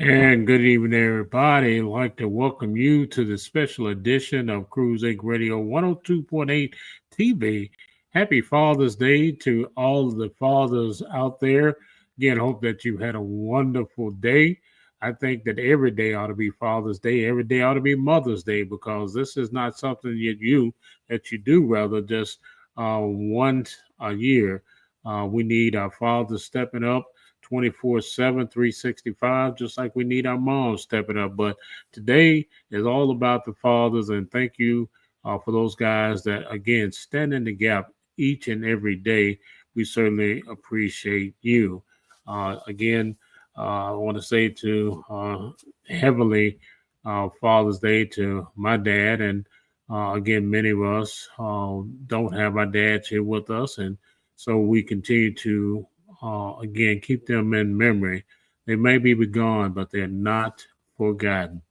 And good evening, everybody. I'd like to welcome you to the special edition of Cruise Inc. Radio 102.8 TV. Happy Father's Day to all of the fathers out there. Again, hope that you had a wonderful day. I think that every day ought to be Father's Day. Every day ought to be Mother's Day because this is not something that you do rather just once a year. We need our fathers stepping up 24/7, 365, just like we need our moms stepping up. But today is all about the fathers, and thank you for those guys that, again, stand in the gap each and every day. We certainly appreciate you. Again, I want to say to heavily Father's Day to my dad. And again, many of us don't have our dads here with us. And so we continue to again, keep them in memory. They may be gone, but they're not forgotten.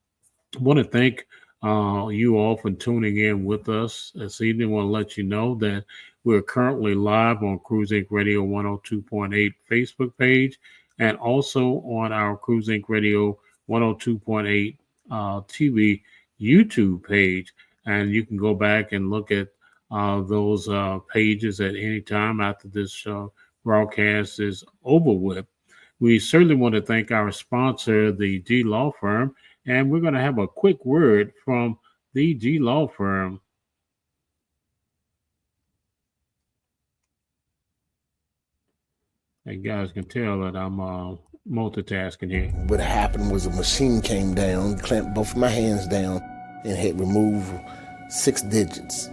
I want to thank you all for tuning in with us this evening. I want to let you know that we're currently live on Cruise Inc. Radio 102.8 Facebook page and also on our Cruise Inc. Radio 102.8 TV YouTube page. And you can go back and look at those pages at any time after this broadcast is over with. We certainly want to thank our sponsor, the G Law Firm, and we're going to have a quick word from the G Law Firm. And guys can tell that I'm multitasking here. What happened was a machine came down, clamped both of my hands down, and had removed 6 digits.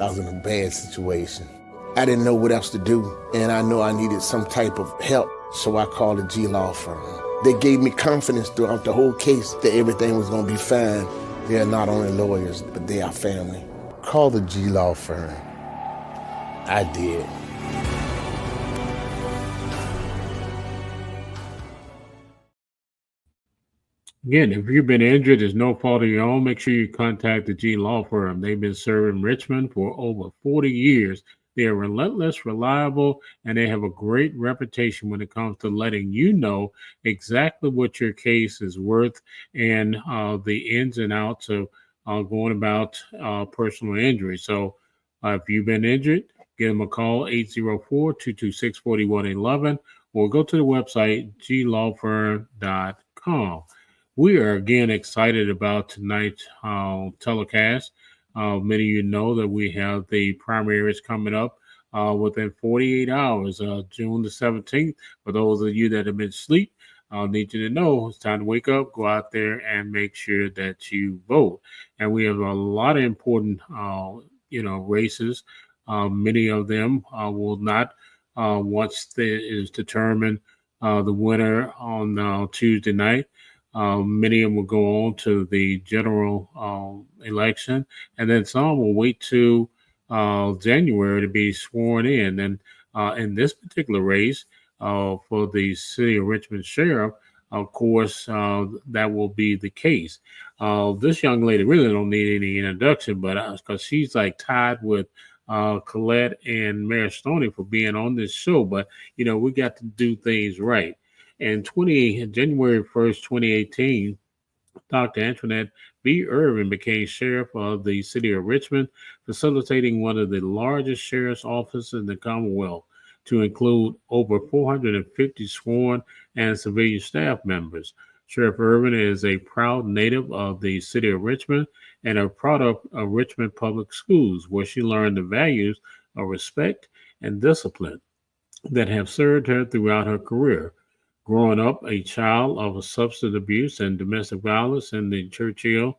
I was in a bad situation. I didn't know what else to do, and I know I needed some type of help, so I called the G Law Firm. They gave me confidence throughout the whole case that everything was going to be fine. They're not only lawyers, but they are family. Call the G Law Firm. I did. Again, if you've been injured, there's no fault of your own. Make sure you contact the G Law Firm. They've been serving Richmond for over 40 years. They are relentless, reliable, and they have a great reputation when it comes to letting you know exactly what your case is worth and the ins and outs of going about personal injury. So if you've been injured, give them a call, 804-226-4111, or go to the website, glawfirm.com. We are again excited about tonight's telecast. Many of you know that we have the primaries coming up within 48 hours, June the 17th. For those of you that have been asleep, I need you to know it's time to wake up, go out there and make sure that you vote. And we have a lot of important, races. Many of them will not, once it is determined the winner on Tuesday night, many of them will go on to the general election, and then some will wait to January to be sworn in. And in this particular race for the City of Richmond Sheriff, of course, that will be the case. This young lady really don't need any introduction, but because she's like tied with Colette and Mayor Stoney for being on this show. But, we got to do things right. And January 1st, 2018, Dr. Antionette V. Irving became sheriff of the City of Richmond, facilitating one of the largest sheriff's offices in the Commonwealth, to include over 450 sworn and civilian staff members. Sheriff Irving is a proud native of the City of Richmond and a product of Richmond Public Schools, where she learned the values of respect and discipline that have served her throughout her career. Growing up a child of substance abuse and domestic violence in the Church Hill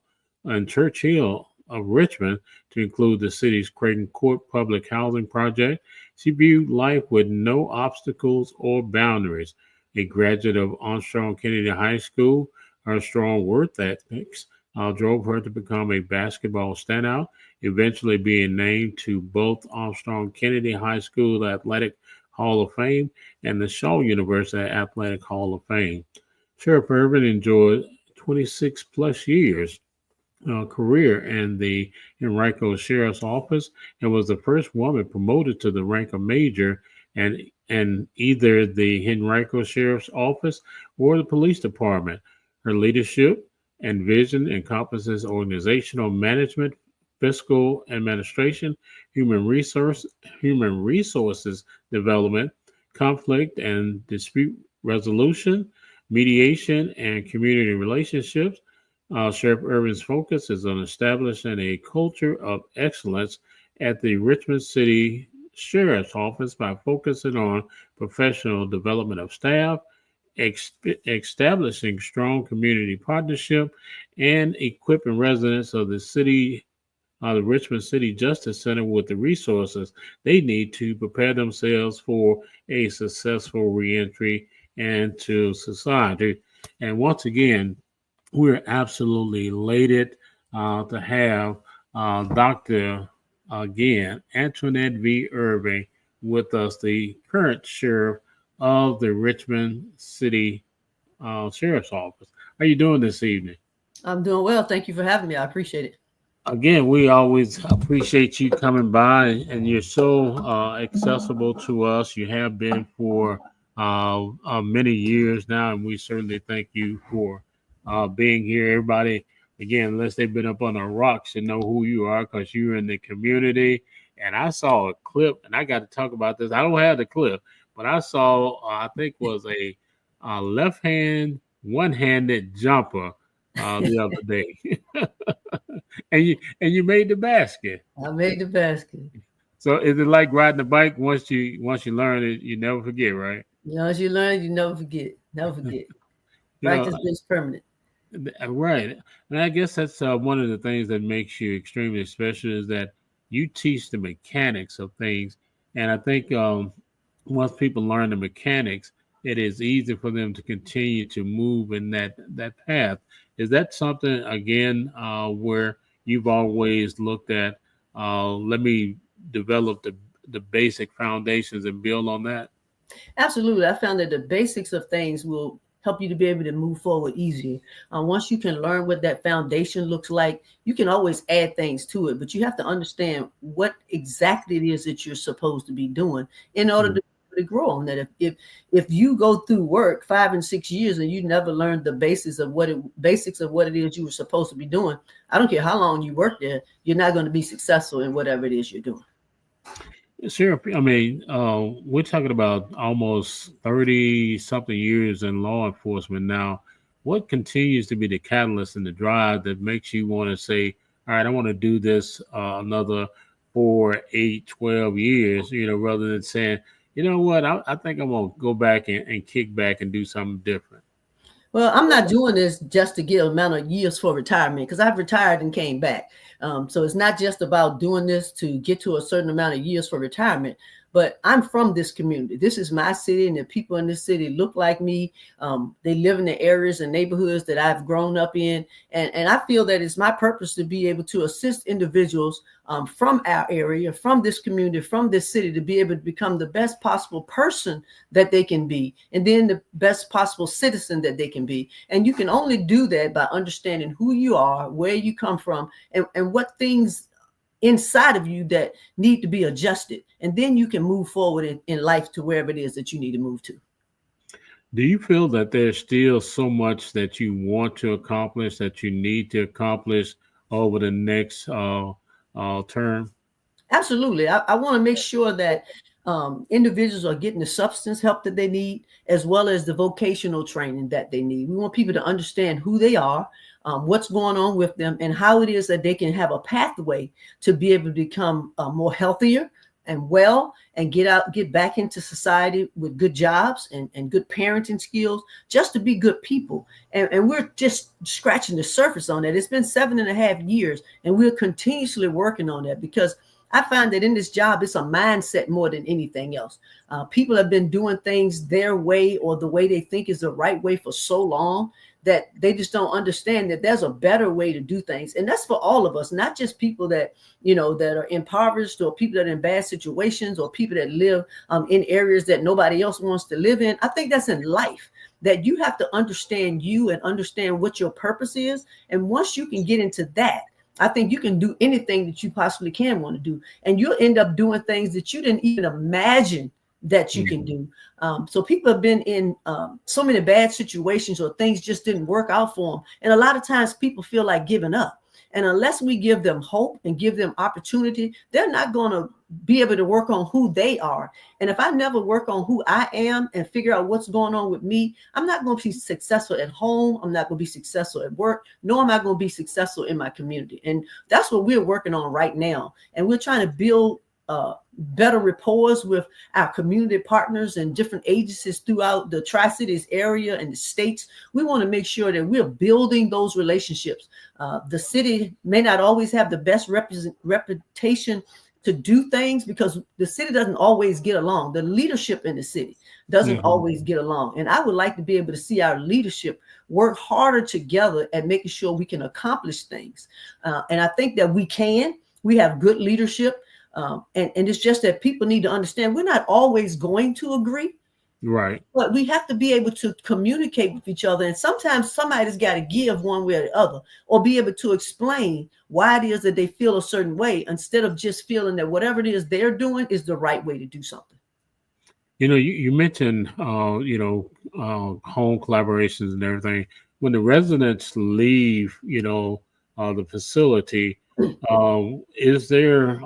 of Richmond, to include the city's Creighton Court public housing project, she viewed life with no obstacles or boundaries. A graduate of Armstrong-Kennedy High School, her strong work ethics drove her to become a basketball standout, eventually being named to both Armstrong-Kennedy High School Athletic Hall of Fame and the Shaw University Athletic Hall of Fame. Sheriff Irving enjoyed 26 plus years career in the Henrico Sheriff's Office and was the first woman promoted to the rank of major and either the Henrico Sheriff's Office or the police department. Her leadership and vision encompasses organizational management, fiscal administration, human resources development, conflict and dispute resolution, mediation, and community relationships. Sheriff Irving's focus is on establishing a culture of excellence at the Richmond City Sheriff's Office by focusing on professional development of staff, establishing strong community partnership, and equipping residents of the Richmond City Justice Center with the resources they need to prepare themselves for a successful reentry into society. And once again, we're absolutely elated to have Dr. again, Antionette V. Irving with us, the current sheriff of the Richmond City Sheriff's Office. How are you doing this evening? I'm doing well. Thank you for having me. I appreciate it. Again, we always appreciate you coming by, and you're so accessible to us. You have been for many years now, and we certainly thank you for being here. Everybody, again, unless they've been up on the rocks, should know who you are because you're in the community. And I saw a clip, and I got to talk about this. I don't have the clip, but I saw, I think, was a left hand, one-handed jumper the other day. and you made the basket. I made the basket. So is it like riding a bike? Once you learn it, you never forget, right? Once you learn it, you never forget. Never forget. Practice is permanent. Right. And I guess that's one of the things that makes you extremely special is that you teach the mechanics of things. And I think once people learn the mechanics, it is easy for them to continue to move in that path. Is that something, again, where you've always looked at, let me develop the basic foundations and build on that? Absolutely. I found that the basics of things will help you to be able to move forward easier. Once you can learn what that foundation looks like, you can always add things to it, but you have to understand what exactly it is that you're supposed to be doing in order to grow on that. If you go through work 5 and 6 years and you never learned the basics of what it is you were supposed to be doing, I don't care how long you work there, you're not going to be successful in whatever it is you're doing. Sure. I mean, we're talking about almost 30 something years in law enforcement now. What continues to be the catalyst and the drive that makes you want to say, all right, I want to do this another 4, 8, 12 years, rather than saying, you know what, I think I'm going to go back and kick back and do something different? Well, I'm not doing this just to get an amount of years for retirement because I've retired and came back. So it's not just about doing this to get to a certain amount of years for retirement, but I'm from this community. This is my city, and the people in this city look like me. They live in the areas and neighborhoods that I've grown up in. And I feel that it's my purpose to be able to assist individuals from our area, from this community, from this city, to be able to become the best possible person that they can be, and then the best possible citizen that they can be. And you can only do that by understanding who you are, where you come from, and what things inside of you that need to be adjusted. And then you can move forward in life to wherever it is that you need to move to. Do you feel that there's still so much that you want to accomplish, that you need to accomplish over the next term? Absolutely. I want to make sure that individuals are getting the substance help that they need, as well as the vocational training that they need. We want people to understand who they are, what's going on with them, and how it is that they can have a pathway to be able to become more healthier and well, and get back into society with good jobs and good parenting skills, just to be good people. And we're just scratching the surface on that. It's been 7.5 years, and we're continuously working on that, because I find that in this job, it's a mindset more than anything else. People have been doing things their way, or the way they think is the right way, for so long that they just don't understand that there's a better way to do things. And that's for all of us, not just people that, that are impoverished, or people that are in bad situations, or people that live in areas that nobody else wants to live in. I think that's in life, that you have to understand you and understand what your purpose is. And once you can get into that, I think you can do anything that you possibly can want to do. And you'll end up doing things that you didn't even imagine that you can do. So people have been in so many bad situations, or things just didn't work out for them. And a lot of times people feel like giving up. And unless we give them hope and give them opportunity, they're not going to be able to work on who they are. And if I never work on who I am and figure out what's going on with me, I'm not going to be successful at home. I'm not going to be successful at work, nor am I going to be successful in my community. And that's what we're working on right now. And we're trying to build better rapport with our community partners and different agencies throughout the Tri-Cities area and the states. We want to make sure that we're building those relationships. The city may not always have the best reputation to do things, because the city doesn't always get along. The leadership in the city doesn't always get along. And I would like to be able to see our leadership work harder together at making sure we can accomplish things. And I think that we can. We have good leadership. And it's just that people need to understand we're not always going to agree. Right. But we have to be able to communicate with each other. And sometimes somebody's got to give one way or the other, or be able to explain why it is that they feel a certain way, instead of just feeling that whatever it is they're doing is the right way to do something. You mentioned, home collaborations and everything. When the residents leave, the facility, is there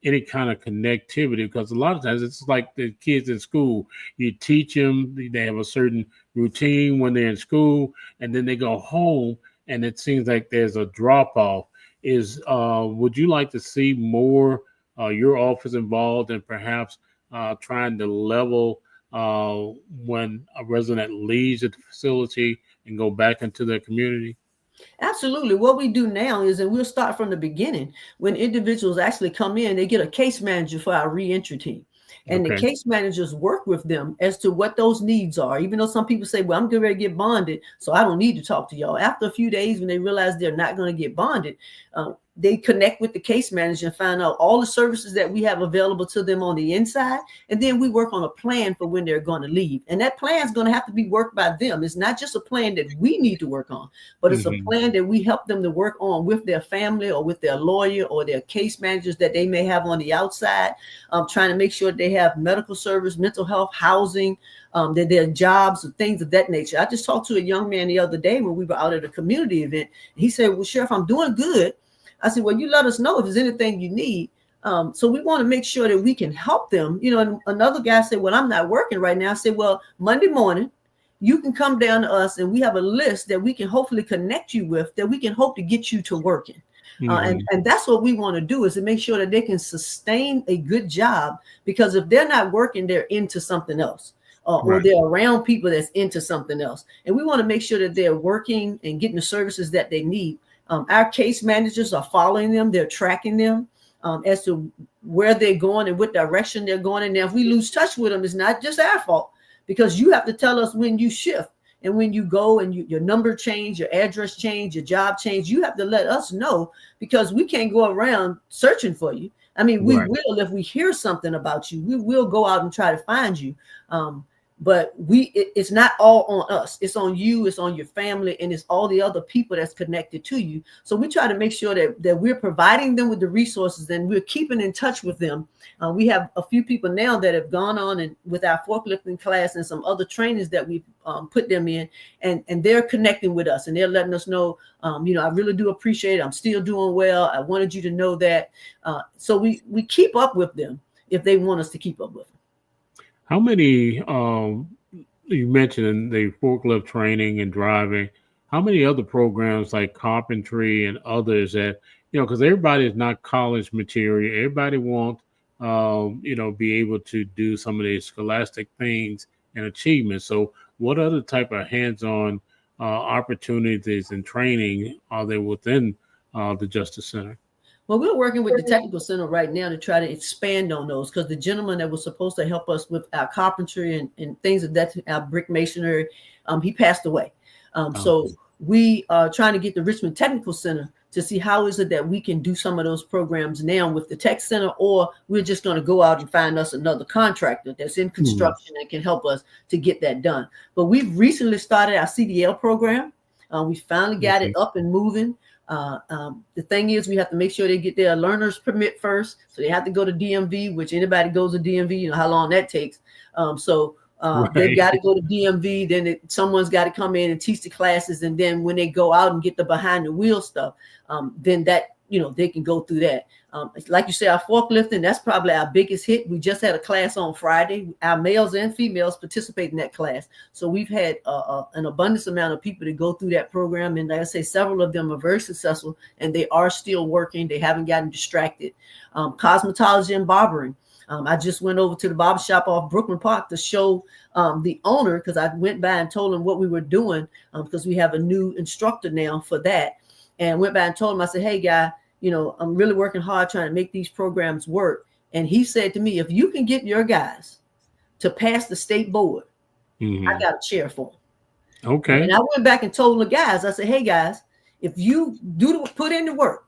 any kind of connectivity? Because a lot of times it's like the kids in school. You teach them, they have a certain routine when they're in school, and then they go home, and it seems like there's a drop-off. Would you like to see more your office involved in perhaps trying to level when a resident leaves the facility and go back into their community? Absolutely. What we do now is, and we'll start from the beginning, when individuals actually come in, they get a case manager for our reentry team. And the case managers work with them as to what those needs are. Even though some people say, well, I'm getting ready to get bonded, so I don't need to talk to y'all. After a few days, when they realize they're not going to get bonded, they connect with the case manager and find out all the services that we have available to them on the inside. And then we work on a plan for when they're going to leave. And that plan is going to have to be worked by them. It's not just a plan that we need to work on, but it's a plan that we help them to work on with their family or with their lawyer or their case managers that they may have on the outside, trying to make sure they have medical service, mental health, housing, that their jobs and things of that nature. I just talked to a young man the other day when we were out at a community event. He said, well, Sheriff, I'm doing good. I said, well, you let us know if there's anything you need. So we want to make sure that we can help them. And another guy said, well, I'm not working right now. I said, well, Monday morning, you can come down to us and we have a list that we can hopefully connect you with, that we can hope to get you to working. And that's what we want to do, is to make sure that they can sustain a good job, because if they're not working, they're into something else. Or they're around people that's into something else. And we want to make sure that they're working and getting the services that they need. Our case managers are following them. They're tracking them as to where they're going and what direction they're going. And now if we lose touch with them, it's not just our fault, because you have to tell us when you shift and when you go and your number change, your address change, your job change. You have to let us know, because we can't go around searching for you. I mean, we will, if we hear something about you, we will go out and try to find you. But it's not all on us. It's on you, it's on your family, and it's all the other people that's connected to you. So we try to make sure that we're providing them with the resources, and we're keeping in touch with them. We have a few people now that have gone on and with our forklifting class and some other trainings that we put them in, and they're connecting with us, and they're letting us know, I really do appreciate it. I'm still doing well. I wanted you to know that. So we keep up with them if they want us to keep up with them. How many, you mentioned the forklift training and driving, how many other programs like carpentry and others that, because everybody is not college material. Everybody wants, be able to do some of these scholastic things and achievements. So what other type of hands-on opportunities and training are there within the Justice Center? Well, we're working with the Technical Center right now to try to expand on those, because the gentleman that was supposed to help us with our carpentry and things of that, our brick masonry, he passed away. So we are trying to get the Richmond Technical Center to see how is it that we can do some of those programs now with the Tech Center, or we're just going to go out and find us another contractor that's in construction and can help us to get that done. But we've recently started our CDL program. We finally got it up and moving. The thing is, we have to make sure they get their learner's permit first. So they have to go to DMV, which anybody goes to DMV, you know how long that takes. They've got to go to DMV. Then someone's got to come in and teach the classes. And then when they go out and get the behind the wheel stuff, then that, you know, they can go through that. Like you say, our forklifting, that's probably our biggest hit. We just had a class on Friday. Our males and females participate in that class. So we've had an abundance amount of people to go through that program. And like I say, several of them are very successful and they are still working. They haven't gotten distracted. Cosmetology and barbering. I just went over to the barbershop off Brooklyn Park to show the owner, because I went by and told him what we were doing, because we have a new instructor now for that. And went by and told him, I said, hey, guy, you know, I'm really working hard trying to make these programs work. And he said to me, if you can get your guys to pass the state board, I got a chair for them. Okay. And I went back and told the guys, I said, hey, guys, if you put in the work,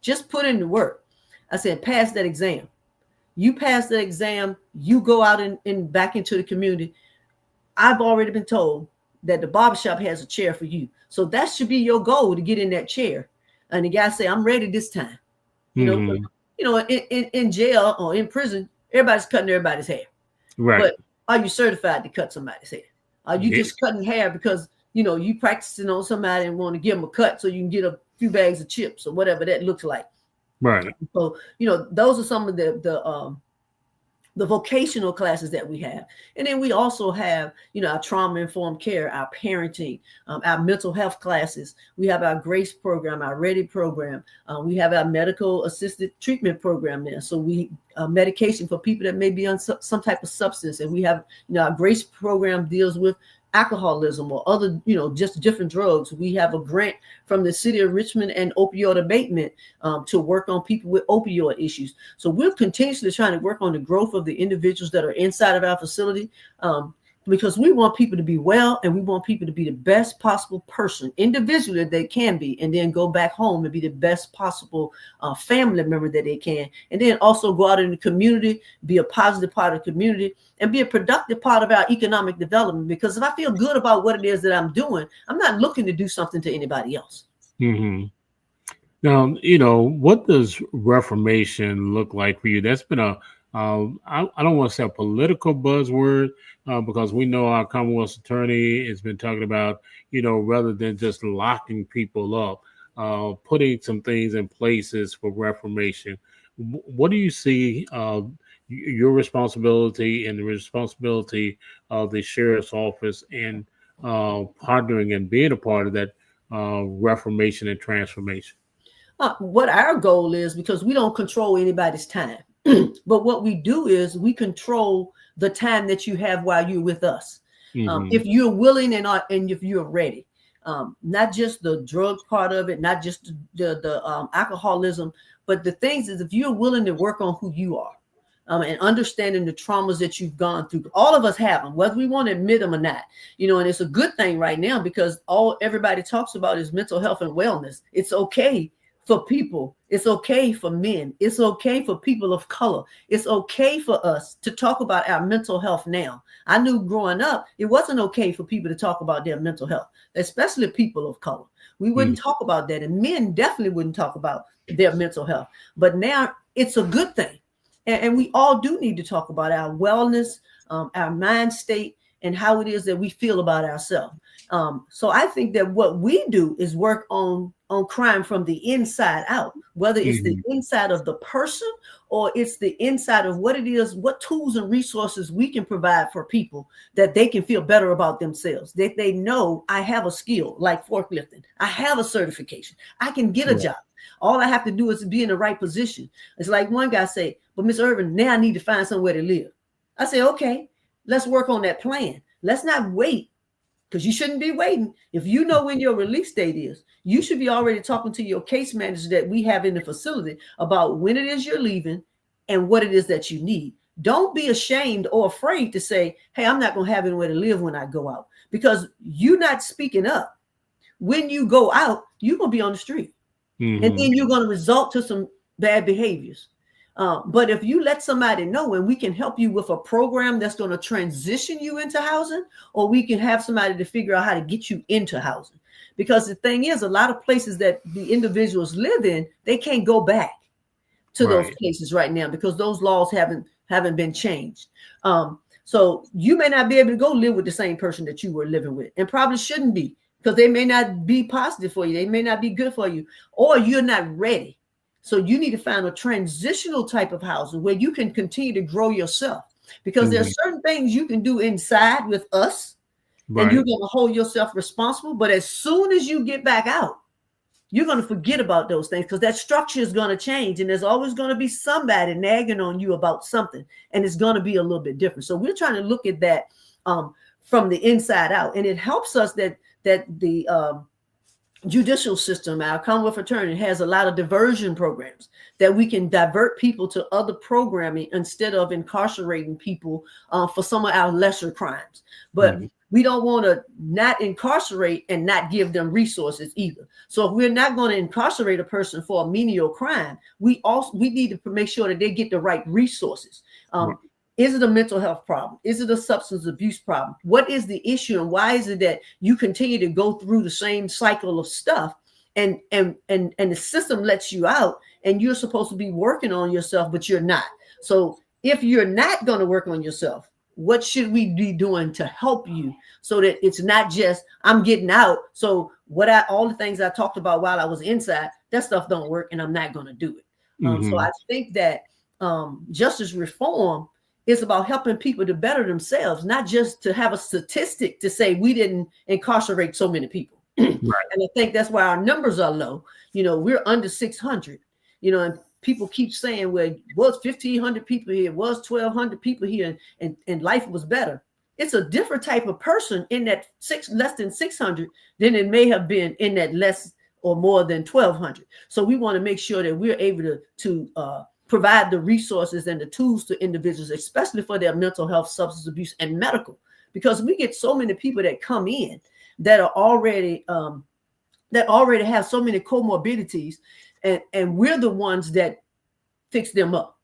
just put in the work. I said, pass that exam. You pass the exam, you go out and back into the community. I've already been told that the barbershop has a chair for you. So that should be your goal, to get in that chair. And the guy say, I'm ready this time. You know, in jail or in prison, everybody's cutting everybody's hair. Right. But are you certified to cut somebody's hair? Are you just cutting hair because, you know, you practicing on somebody and want to give them a cut so you can get a few bags of chips or whatever that looks like? Right. So, you know, those are some of the vocational classes that we have. And then we also have, you know, our trauma-informed care, our parenting, our mental health classes. We have our GRACE program, our READY program. We have our medical assisted treatment program there. So we medication for people that may be on some type of substance. And we have, you know, our GRACE program deals with alcoholism or other, you know, just different drugs. We have a grant from the City of Richmond and opioid abatement to work on people with opioid issues. So we're continuously trying to work on the growth of the individuals that are inside of our facility, because we want people to be well and we want people to be the best possible person individually that they can be, and then go back home and be the best possible family member that they can, and then also go out in the community, be a positive part of the community, and be a productive part of our economic development. Because if I feel good about what it is that I'm doing, I'm not looking to do something to anybody else. Now, you know, what does reformation look like for you? That's been a I don't want to say a political buzzword, because we know our Commonwealth attorney has been talking about, you know, rather than just locking people up, putting some things in places for reformation. What do you see your responsibility and the responsibility of the sheriff's office in partnering and being a part of that reformation and transformation? What our goal is, because we don't control anybody's time. But what we do is we control the time that you have while you're with us. If you're willing and if you're ready, not just the drug part of it, not just the alcoholism, but the things is if you're willing to work on who you are, and understanding the traumas that you've gone through. All of us have them, whether we want to admit them or not. You know, and it's a good thing right now because everybody talks about is mental health and wellness. It's okay for people. It's okay for men. It's okay for people of color. It's okay for us to talk about our mental health now. I knew growing up, it wasn't okay for people to talk about their mental health, especially people of color. We wouldn't talk about that. And men definitely wouldn't talk about their mental health. But now it's a good thing. And we all do need to talk about our wellness, our mind state, and how it is that we feel about ourselves. So I think that what we do is work on crime from the inside out, whether it's the inside of the person or it's the inside of what it is, what tools and resources we can provide for people that they can feel better about themselves, that they know I have a skill like forklifting. I have a certification. I can get a job. All I have to do is be in the right position. It's like one guy say, but Miss Irving, now I need to find somewhere to live. I say, okay, let's work on that plan. Let's not wait, because you shouldn't be waiting. If you know when your release date is, you should be already talking to your case manager that we have in the facility about when it is you're leaving and what it is that you need. Don't be ashamed or afraid to say, hey, I'm not going to have anywhere to live when I go out, because you're not speaking up. When you go out, you're going to be on the street. And then you're going to result to some bad behaviors. But if you let somebody know, and we can help you with a program that's going to transition you into housing, or we can have somebody to figure out how to get you into housing. Because the thing is, a lot of places that the individuals live in, they can't go back to those places right now because those laws haven't been changed. So you may not be able to go live with the same person that you were living with, and probably shouldn't be, because they may not be positive for you. They may not be good for you, or you're not ready. So you need to find a transitional type of housing where you can continue to grow yourself, because there are certain things you can do inside with us, and you're going to hold yourself responsible. But as soon as you get back out, you're going to forget about those things, because that structure is going to change, and there's always going to be somebody nagging on you about something, and it's going to be a little bit different. So we're trying to look at that from the inside out, and it helps us that the judicial system, our Commonwealth attorney, has a lot of diversion programs that we can divert people to other programming instead of incarcerating people for some of our lesser crimes. But we don't want to not incarcerate and not give them resources either. So if we're not going to incarcerate a person for a menial crime, we need to make sure that they get the right resources. Is it a mental health problem? Is it a substance abuse problem? What is the issue, and why is it that you continue to go through the same cycle of stuff, and the system lets you out, and you're supposed to be working on yourself, but you're not? So if you're not going to work on yourself, what should we be doing to help you so that it's not just I'm getting out? So all the things I talked about while I was inside, that stuff don't work, and I'm not going to do it. So I think that justice reform is about helping people to better themselves, not just to have a statistic to say we didn't incarcerate so many people. And I think that's why our numbers are low. We're under 600, and people keep saying, well, it was 1,500 people here, it was 1,200 people here, and life was better. It's a different type of person in that less than 600 than it may have been in that less or more than 1,200. So we want to make sure that we're able to provide the resources and the tools to individuals, especially for their mental health, substance abuse, and medical, because we get so many people that come in that are already have so many comorbidities, and we're the ones that fix them up.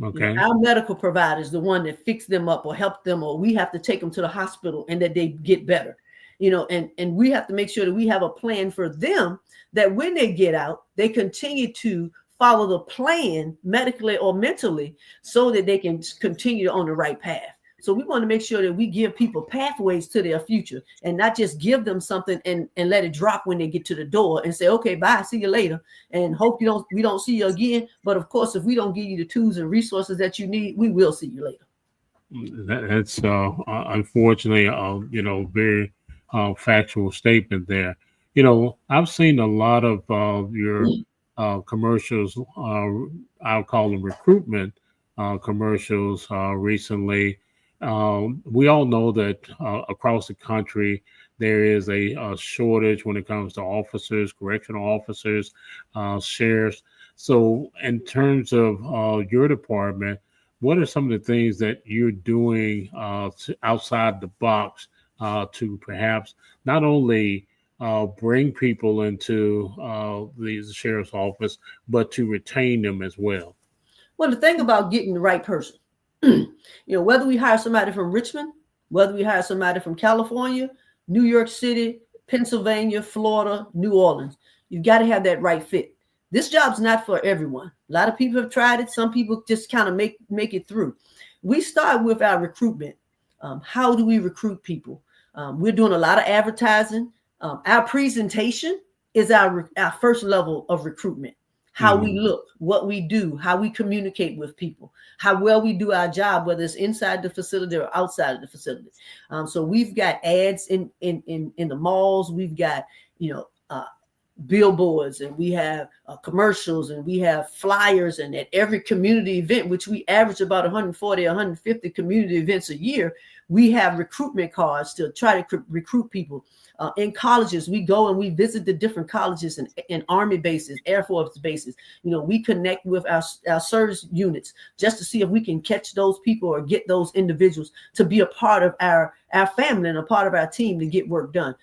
Our medical provider is the one that fix them up or help them, or we have to take them to the hospital and that they get better. And we have to make sure that we have a plan for them, that when they get out, they continue to follow the plan medically or mentally so that they can continue on the right path. So we want to make sure that we give people pathways to their future, and not just give them something and let it drop when they get to the door and say, okay, bye, see you later, and hope we don't see you again. But of course, if we don't give you the tools and resources that you need, we will see you later. That's unfortunately, very factual statement there. I've seen a lot of your commercials, I'll call them recruitment commercials recently. We all know that across the country there is a shortage when it comes to officers, correctional officers, sheriffs. So in terms of your department, what are some of the things that you're doing outside the box to perhaps not only bring people into the sheriff's office, but to retain them as well? Well, the thing about getting the right person, whether we hire somebody from Richmond, whether we hire somebody from California, New York City, Pennsylvania, Florida, New Orleans, you've got to have that right fit. This job's not for everyone. A lot of people have tried it. Some people just kind of make it through. We start with our recruitment. How do we recruit people? We're doing a lot of advertising. Our presentation is our first level of recruitment. How we look, what we do, how we communicate with people, how well we do our job, whether it's inside the facility or outside of the facility. So we've got ads in the malls. We've got, billboards, and we have commercials, and we have flyers, and at every community event, which we average about 140 or 150 community events a year, we have recruitment cards to try to recruit people. In colleges, we go and we visit the different colleges and Army bases, Air Force bases. We connect with our service units just to see if we can catch those people or get those individuals to be a part of our family and a part of our team to get work done.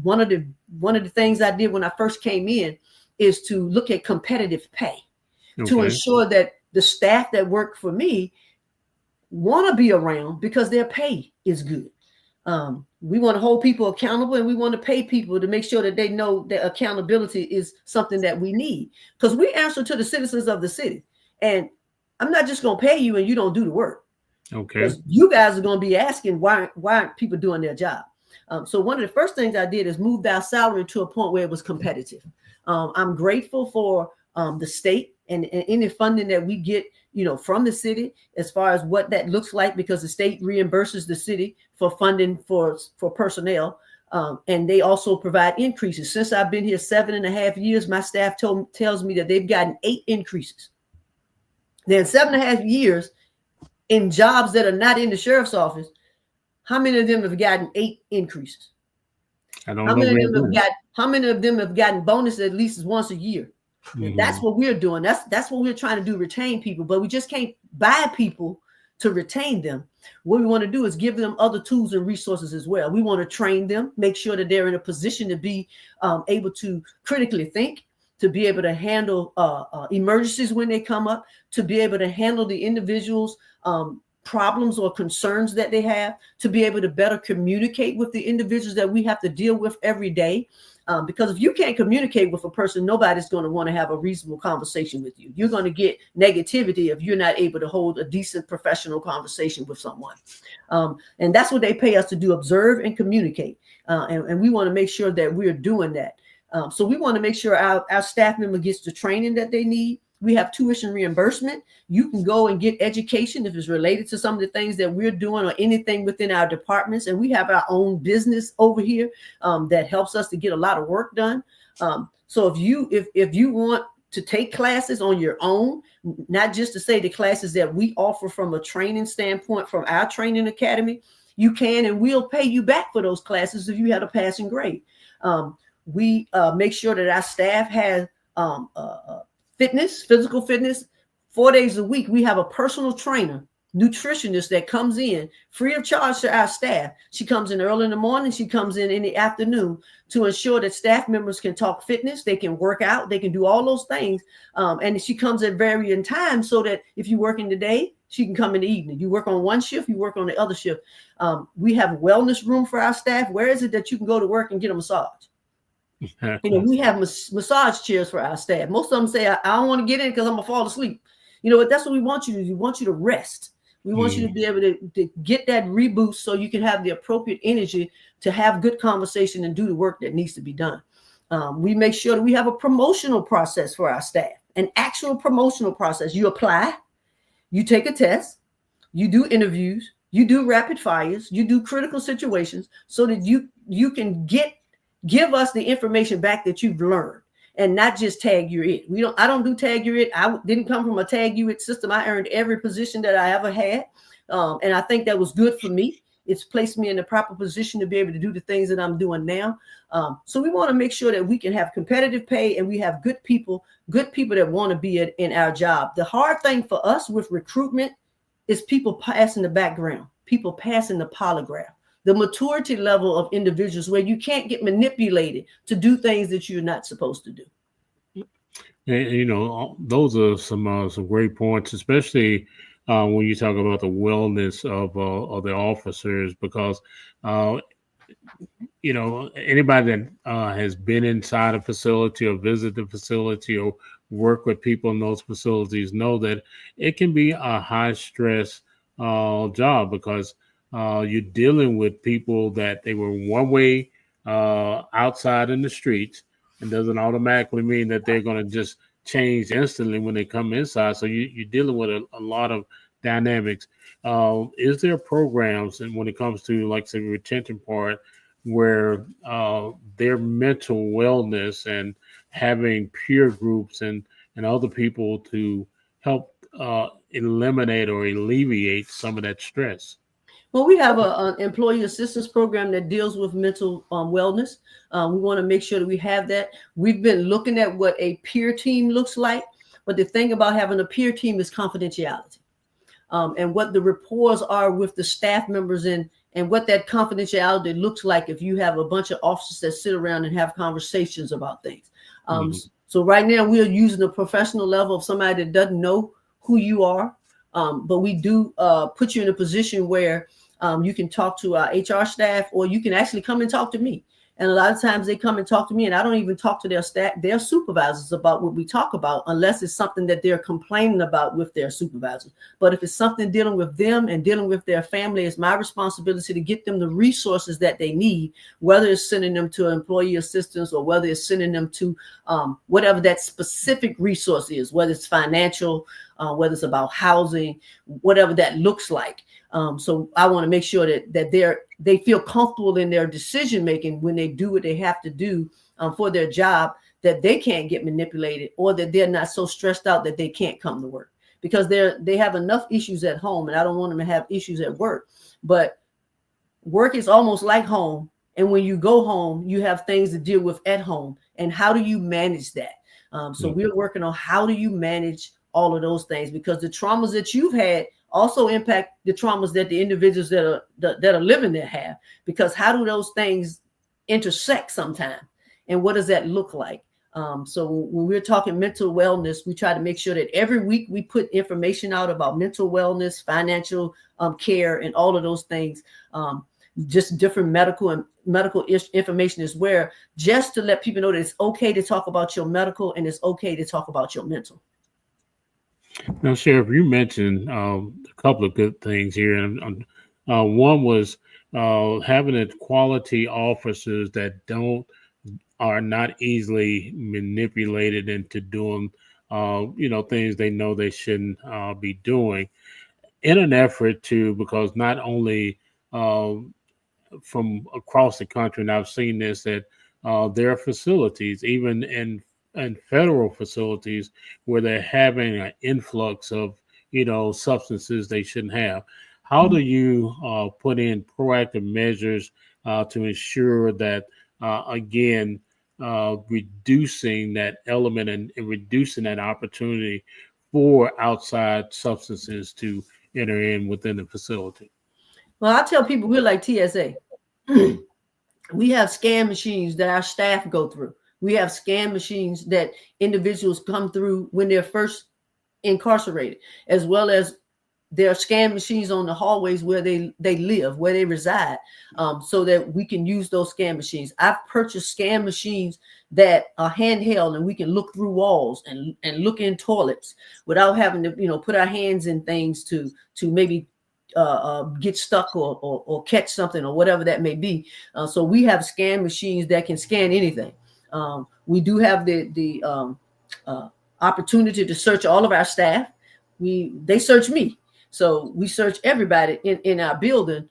One of the things I did when I first came in is to look at competitive pay to ensure that the staff that work for me want to be around because their pay is good. We want to hold people accountable, and we want to pay people to make sure that they know that accountability is something that we need, because we answer to the citizens of the city. And I'm not just going to pay you and you don't do the work. Okay. Because you guys are going to be asking why aren't people doing their job? So one of the first things I did is move our salary to a point where it was competitive. I'm grateful for the state and any funding that we get, from the city, as far as what that looks like, because the state reimburses the city for funding for personnel. And they also provide increases. Since I've been here 7.5 years, my staff tells me that they've gotten 8 increases. Then 7.5 years in jobs that are not in the sheriff's office, how many of them have gotten 8 increases? I don't how know. How many of them have gotten bonuses at least once a year? Mm-hmm. That's what we're doing. That's what we're trying to do, retain people. But we just can't buy people to retain them. What we want to do is give them other tools and resources as well. We want to train them, make sure that they're in a position to be able to critically think, to be able to handle emergencies when they come up, to be able to handle the individuals' problems or concerns that they have, to be able to better communicate with the individuals that we have to deal with every day. Because if you can't communicate with a person, nobody's going to want to have a reasonable conversation with you. You're going to get negativity if you're not able to hold a decent professional conversation with someone. And that's what they pay us to do, observe and communicate. And we want to make sure that we're doing that. So we want to make sure our staff member gets the training that they need. We have tuition reimbursement. You can go and get education if it's related to some of the things that we're doing or anything within our departments. And we have our own business over here that helps us to get a lot of work done. So if you want to take classes on your own, not just to say the classes that we offer from a training standpoint from our training academy, you can, and we'll pay you back for those classes if you had a passing grade. We make sure that our staff has physical fitness, 4 days a week. We have a personal trainer, nutritionist that comes in free of charge to our staff. She comes in early in the morning. She comes in the afternoon to ensure that staff members can talk fitness. They can work out. They can do all those things. And she comes at varying times so that if you work in the day, she can come in the evening. You work on one shift, you work on the other shift. We have a wellness room for our staff. Where is it that you can go to work and get a massage? We have massage chairs for our staff. Most of them say, I don't want to get in because I'm going to fall asleep. But that's what we want you to do. We want you to rest. We want you to be able to get that reboost so you can have the appropriate energy to have good conversation and do the work that needs to be done. We make sure that we have a promotional process for our staff, an actual promotional process. You apply, you take a test, you do interviews, you do rapid fires, you do critical situations so that you can give us the information back that you've learned and not just tag you it. I don't do tag you it. I didn't come from a tag you it system. I earned every position that I ever had. And I think that was good for me. It's placed me in the proper position to be able to do the things that I'm doing now. So we want to make sure that we can have competitive pay and we have good people that want to be in our job. The hard thing for us with recruitment is people passing the background, people passing the polygraph. The maturity level of individuals where you can't get manipulated to do things that you're not supposed to do. And, those are some great points, especially when you talk about the wellness of the officers, because, anybody that has been inside a facility or visit the facility or work with people in those facilities know that it can be a high stress job because you're dealing with people that they were one way outside in the streets, and doesn't automatically mean that they're going to just change instantly when they come inside. So you're dealing with a lot of dynamics. Is there programs, and when it comes to, like, say, retention part, where their mental wellness and having peer groups and other people to help eliminate or alleviate some of that stress? Well, we have an employee assistance program that deals with mental wellness. We want to make sure that we have that. We've been looking at what a peer team looks like, but the thing about having a peer team is confidentiality, and what the rapports are with the staff members and what that confidentiality looks like if you have a bunch of officers that sit around and have conversations about things. So right now we are using a professional level of somebody that doesn't know who you are. But we do put you in a position where You can talk to our HR staff, or you can actually come and talk to me. And a lot of times they come and talk to me, and I don't even talk to their staff, their supervisors, about what we talk about, unless it's something that they're complaining about with their supervisors. But if it's something dealing with them and dealing with their family, it's my responsibility to get them the resources that they need, whether it's sending them to employee assistance or whether it's sending them to whatever that specific resource is, whether it's financial, whether it's about housing, whatever that looks like. So I want to make sure that they feel comfortable in their decision making when they do what they have to do for their job, that they can't get manipulated, or that they're not so stressed out that they can't come to work, because they have enough issues at home, and I don't want them to have issues at work. But work is almost like home, and when you go home, you have things to deal with at home, and how do you manage that? So we're working on how do you manage all of those things, because the traumas that you've had also impact the traumas that the individuals that are living there have, because how do those things intersect sometime, and what does that look like? So when we're talking mental wellness, we try to make sure that every week we put information out about mental wellness, financial care, and all of those things. Just different medical information is where, just to let people know that it's okay to talk about your medical, and it's okay to talk about your mental. Now, Sheriff, you mentioned a couple of good things here. And one was having a quality officers that are not easily manipulated into doing, things they know they shouldn't be doing, in an effort to, because not only from across the country, and I've seen this, that there are facilities, even in federal facilities, where they're having an influx of, substances they shouldn't have. How do you put in proactive measures to ensure that, again, reducing that element and reducing that opportunity for outside substances to enter in within the facility? Well, I tell people we're like TSA. We have scan machines that our staff go through. We have scan machines that individuals come through when they're first incarcerated, as well as there are scan machines on the hallways where they live, where they reside, so that we can use those scan machines. I've purchased scan machines that are handheld, and we can look through walls and look in toilets without having to, put our hands in things to maybe get stuck or catch something or whatever that may be. So we have scan machines that can scan anything. We do have the opportunity to search all of our staff. They search me. So we search everybody in our building.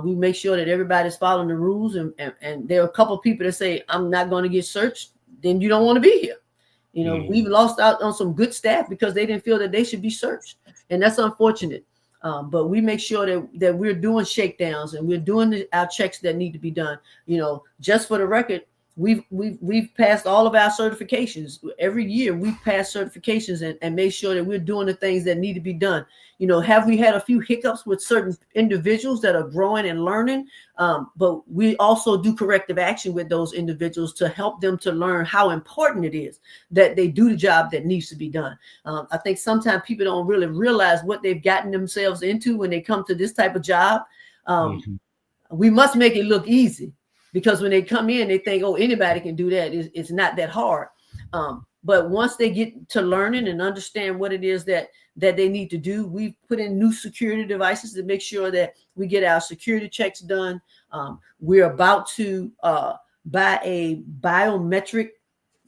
We make sure that everybody's following the rules. And there are a couple of people that say, I'm not going to get searched. Then you don't want to be here. We've lost out on some good staff because they didn't feel that they should be searched. And that's unfortunate. But we make sure that we're doing shakedowns, and we're doing our checks that need to be done. Just for the record, we've passed all of our certifications. Every year we pass certifications and make sure that we're doing the things that need to be done. Have we had a few hiccups with certain individuals that are growing and learning? But we also do corrective action with those individuals to help them to learn how important it is that they do the job that needs to be done. I think sometimes people don't really realize what they've gotten themselves into when they come to this type of job. We must make it look easy, because when they come in, they think, oh, anybody can do that. It's not that hard. But once they get to learning and understand what it is that they need to do, we've put in new security devices to make sure that we get our security checks done. We're about to buy a biometric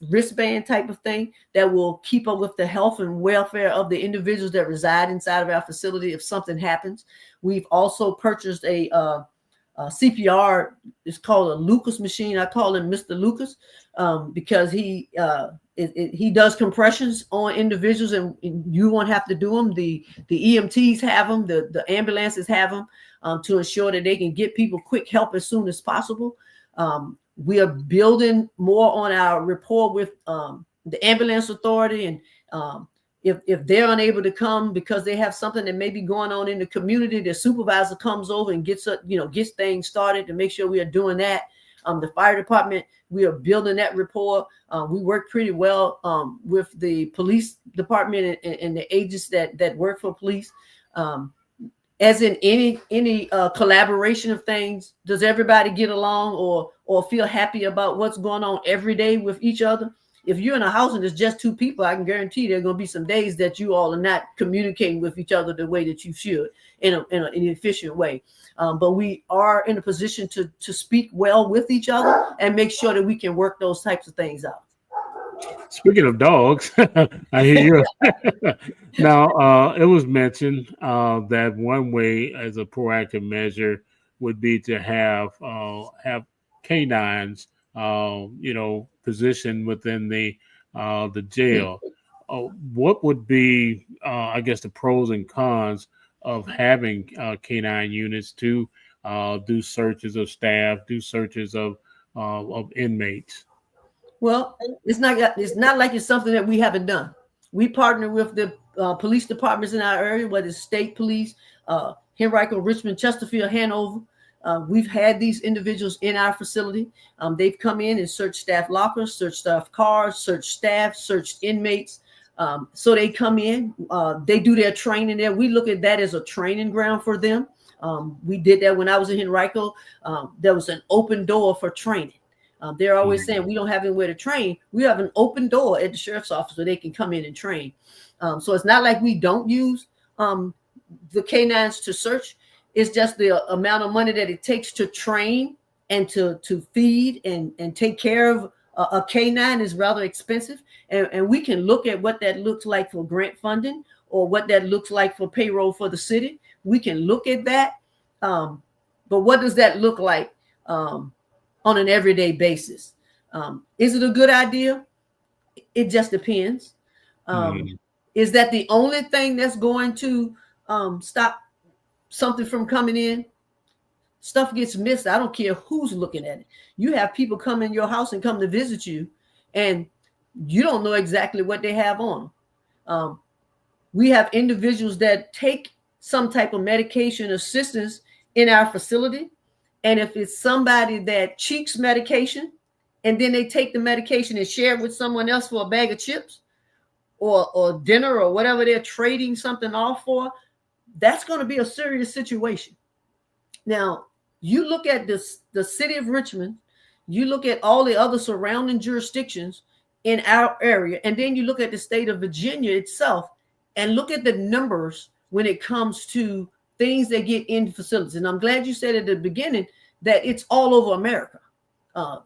wristband type of thing that will keep up with the health and welfare of the individuals that reside inside of our facility if something happens. We've also purchased a CPR. It's called a Lucas machine. I call him Mr. Lucas because he does compressions on individuals, and you won't have to do them. The EMTs have them. The ambulances have them to ensure that they can get people quick help as soon as possible. We are building more on our rapport with the ambulance authority, and if they're unable to come because they have something that may be going on in the community, the supervisor comes over and gets things started to make sure we are doing that. The fire department, we are building that rapport. We work pretty well with the police department and the agents that work for police. as in any collaboration of things, does everybody get along or feel happy about what's going on every day with each other? If you're in a house and there's just two people, I can guarantee there are going to be some days that you all are not communicating with each other the way that you should in an efficient way. But we are in a position to speak well with each other and make sure that we can work those types of things out. Speaking of dogs, I hear you. Now, it was mentioned that one way as a proactive measure would be to have canines, positioned within the jail. What would be, I guess, the pros and cons of having canine units to do searches of staff, do searches of inmates? Well, it's not like it's something that we haven't done. We partner with the police departments in our area, whether it's state police, Henrico, Richmond, Chesterfield, Hanover. We've had these individuals in our facility. They've come in and searched staff lockers, searched staff cars, searched staff, searched inmates. So they come in, they do their training there. We look at that as a training ground for them. We did that when I was in Henrico. There was an open door for training. They're always saying we don't have anywhere to train. We have an open door at the sheriff's office where they can come in and train. So it's not like we don't use the canines to search. It's just the amount of money that it takes to train and to feed and take care of a canine is rather expensive. And we can look at what that looks like for grant funding or what that looks like for payroll for the city. We can look at that. But what does that look like on an everyday basis? Is it a good idea? It just depends. Is that the only thing that's going to stop something from coming in? Stuff gets missed. I don't care who's looking at it. You have people come in your house and come to visit you, and you don't know exactly what they have on them. We have individuals that take some type of medication assistance in our facility. And if it's somebody that cheeks medication and then they take the medication and share it with someone else for a bag of chips or dinner or whatever they're trading something off for, that's going to be a serious situation. Now, you look at the city of Richmond, you look at all the other surrounding jurisdictions in our area, and then you look at the state of Virginia itself and look at the numbers when it comes to things that get in facilities. And I'm glad you said at the beginning that it's all over America.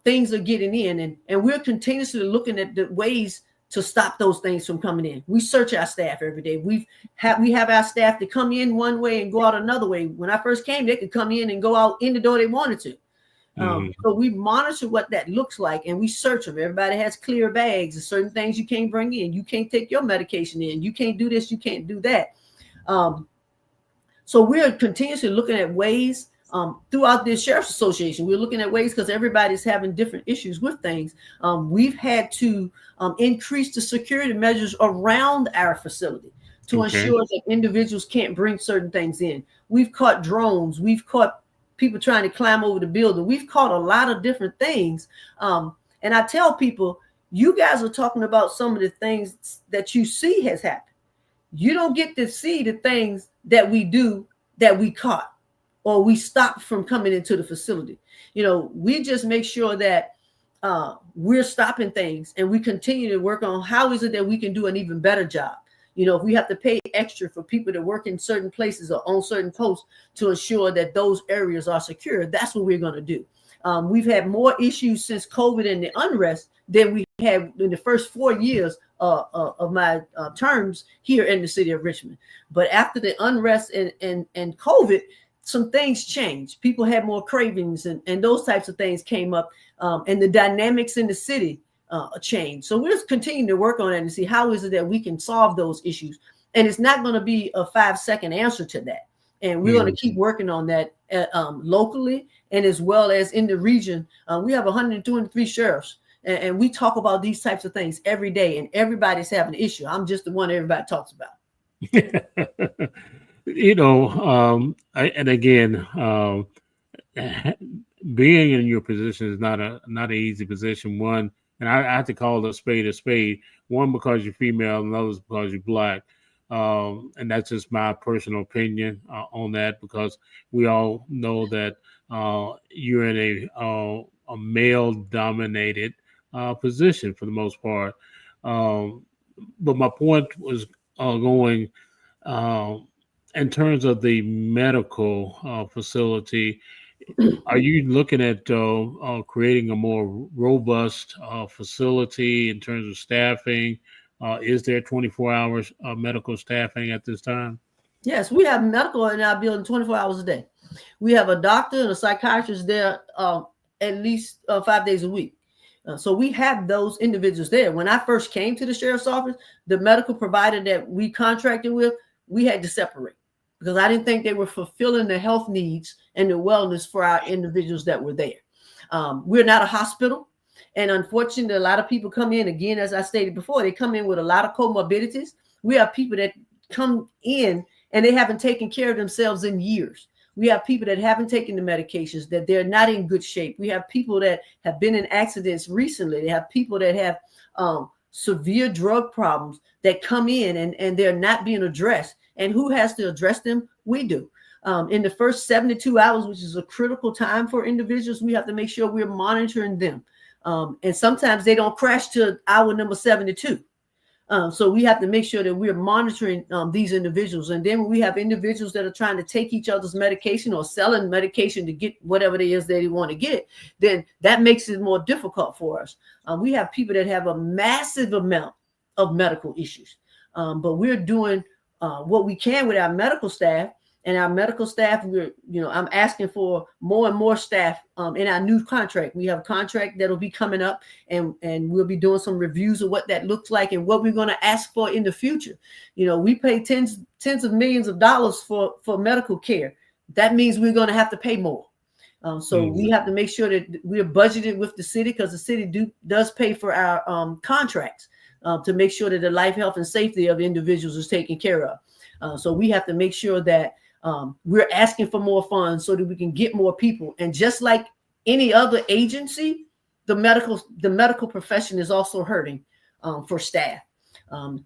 Things are getting in, and we're continuously looking at the ways to stop those things from coming in. We search our staff every day. We have our staff to come in one way and go out another way. When I first came, they could come in and go out in the door they wanted to. So we monitor what that looks like, and we search them. Everybody has clear bags and certain things you can't bring in. You can't take your medication in. You can't do this. You can't do that. So we're continuously looking at ways throughout the Sheriff's Association. We're looking at ways because everybody's having different issues with things. We've had to increase the security measures around our facility to ensure that individuals can't bring certain things in. We've caught drones. We've caught people trying to climb over the building. We've caught a lot of different things. And I tell people, you guys are talking about some of the things that you see has happened. You don't get to see the things that we do that we caught or we stopped from coming into the facility. We just make sure that we're stopping things and we continue to work on how is it that we can do an even better job. If we have to pay extra for people to work in certain places or on certain posts to ensure that those areas are secure, that's what we're going to do. We've had more issues since COVID and the unrest than we had in the first 4 years of my terms here in the city of Richmond. But after the unrest and COVID, some things changed. People had more cravings and those types of things came up, and the dynamics in the city changed. So we're just continuing to work on it and see how is it that we can solve those issues. And it's not going to be a 5-second answer to that. And we're going to keep working on that locally and as well as in the region. We have 123 sheriffs. And we talk about these types of things every day, and everybody's having an issue. I'm just the one everybody talks about. And again, being in your position is not an easy position. One, and I have to call a spade. One, because you're female, and others because you're Black. And that's just my personal opinion on that, because we all know that you're in a male-dominated position for the most part. But my point was going in terms of the medical facility. Are you looking at creating a more robust facility in terms of staffing? Is there 24 hours medical staffing at this time? Yes, we have medical in our building 24 hours a day. We have a doctor and a psychiatrist there at least 5 days a week. So we have those individuals there. When I first came to the sheriff's office, the medical provider that we contracted with, we had to separate because I didn't think they were fulfilling the health needs and the wellness for our individuals that were there. We're not a hospital. And unfortunately, a lot of people come in, again, as I stated before, they come in with a lot of comorbidities. We have people that come in and they haven't taken care of themselves in years. We have people that haven't taken the medications, that they're not in good shape. We have people that have been in accidents recently. They have people that have severe drug problems that come in and they're not being addressed. And who has to address them? We do. In the first 72 hours, which is a critical time for individuals, we have to make sure we're monitoring them. And sometimes they don't crash to hour number 72. So we have to make sure that we're monitoring these individuals. And then when we have individuals that are trying to take each other's medication or selling medication to get whatever it is they want to get, then that makes it more difficult for us. We have people that have a massive amount of medical issues, but we're doing what we can with our medical staff. And our medical staff, I'm asking for more and more staff in our new contract. We have a contract that'll be coming up, and we'll be doing some reviews of what that looks like and what we're going to ask for in the future. We pay tens of millions of dollars for medical care. That means we're going to have to pay more. So we have to make sure that we're budgeted with the city, because the city does pay for our contracts to make sure that the life, health, and safety of individuals is taken care of. So we have to make sure that we're asking for more funds so that we can get more people. And just like any other agency, the medical profession is also hurting for staff.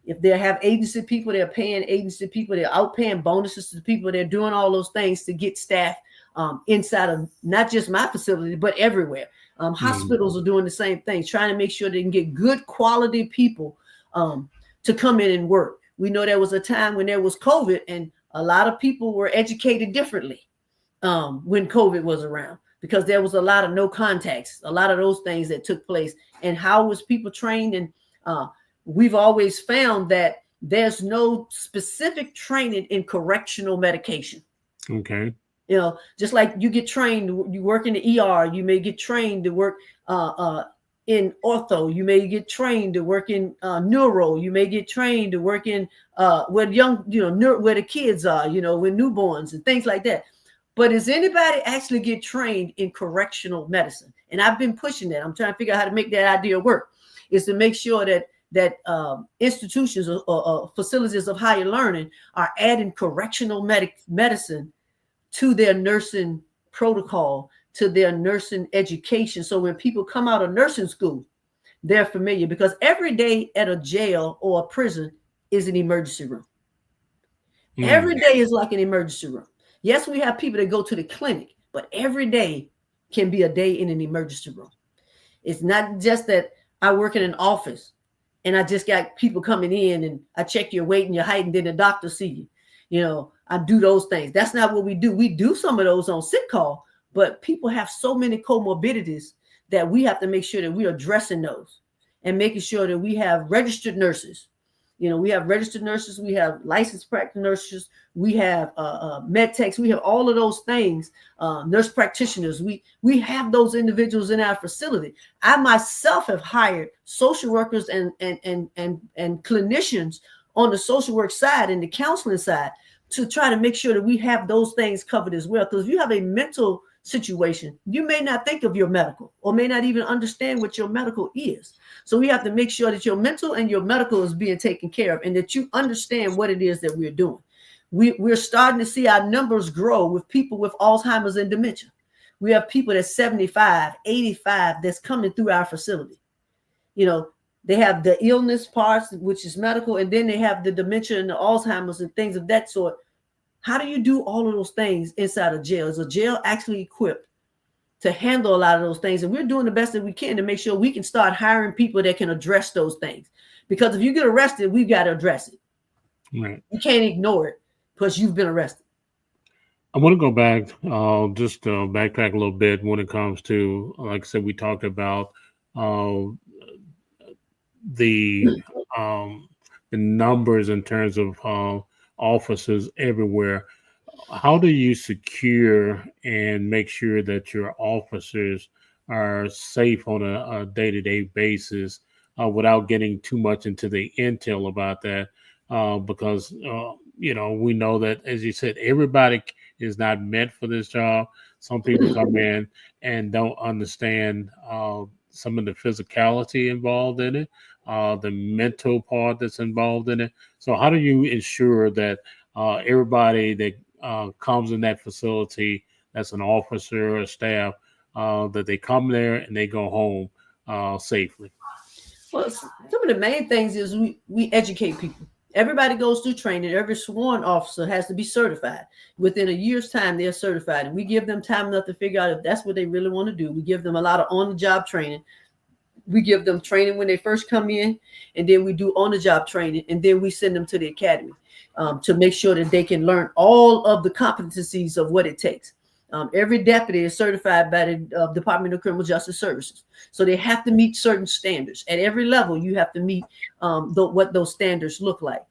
If they have agency people, they're paying agency people, they're outpaying bonuses to people, they're doing all those things to get staff inside of not just my facility, but everywhere. Hospitals are doing the same thing, trying to make sure they can get good quality people to come in and work. We know there was a time when there was COVID, and a lot of people were educated differently when COVID was around, because there was a lot of no contacts, a lot of those things that took place. And how was people trained? And we've always found that there's no specific training in correctional medication. Okay. Just like you get trained, you work in the ER, you may get trained to work in ortho, you may get trained to work in neuro, you may get trained to work in where the kids are, with newborns and things like that. But does anybody actually get trained in correctional medicine? And I've been pushing that. I'm trying to figure out how to make that idea work, is to make sure that institutions or facilities of higher learning are adding correctional medicine to their nursing protocol, to their nursing education. So when people come out of nursing school, they're familiar, because every day at a jail or a prison is an emergency room. Every day is like an emergency room. Yes, we have people that go to the clinic, but every day can be a day in an emergency room. It's not just that I work in an office and I just got people coming in and I check your weight and your height and then the doctor see you. I do those things. That's not what we do. We do some of those on sick call, but people have so many comorbidities that we have to make sure that we are addressing those and making sure that we have registered nurses. We have registered nurses, we have licensed practice nurses, we have med techs, we have all of those things, nurse practitioners. We have those individuals in our facility. I myself have hired social workers and clinicians on the social work side and the counseling side to try to make sure that we have those things covered as well. Because if you have a mental situation, you may not think of your medical or may not even understand what your medical is. So we have to make sure that your mental and your medical is being taken care of and that you understand what it is that we're doing. We're starting to see our numbers grow with people with Alzheimer's and dementia. We have people that's 75, 85 that's coming through our facility. They have the illness parts, which is medical, and then they have the dementia and the Alzheimer's and things of that sort. How do you do all of those things inside a jail? Is a jail actually equipped to handle a lot of those things? And we're doing the best that we can to make sure we can start hiring people that can address those things. Because if you get arrested, we've got to address it. Right. You can't ignore it because you've been arrested. I want to go back, just backtrack a little bit when it comes to, like I said, we talked about the numbers in terms of officers everywhere. How do you secure and make sure that your officers are safe on a day-to-day basis without getting too much into the intel about that? Because, we know that, as you said, everybody is not meant for this job. Some people come in and don't understand some of the physicality involved in it, the mental part that's involved in it. So how do you ensure that everybody that comes in that facility, that's an officer or staff, that they come there and they go home safely? Well, some of the main things is we educate people. Everybody goes through training. Every sworn officer has to be certified. Within a year's time, they're certified. And we give them time enough to figure out if that's what they really want to do. We give them a lot of on-the-job training. We give them training when they first come in, and then we do on-the-job training, and then we send them to the academy to make sure that they can learn all of the competencies of what it takes. Every deputy is certified by the Department of Criminal Justice Services. So they have to meet certain standards. At every level, you have to meet what those standards look like.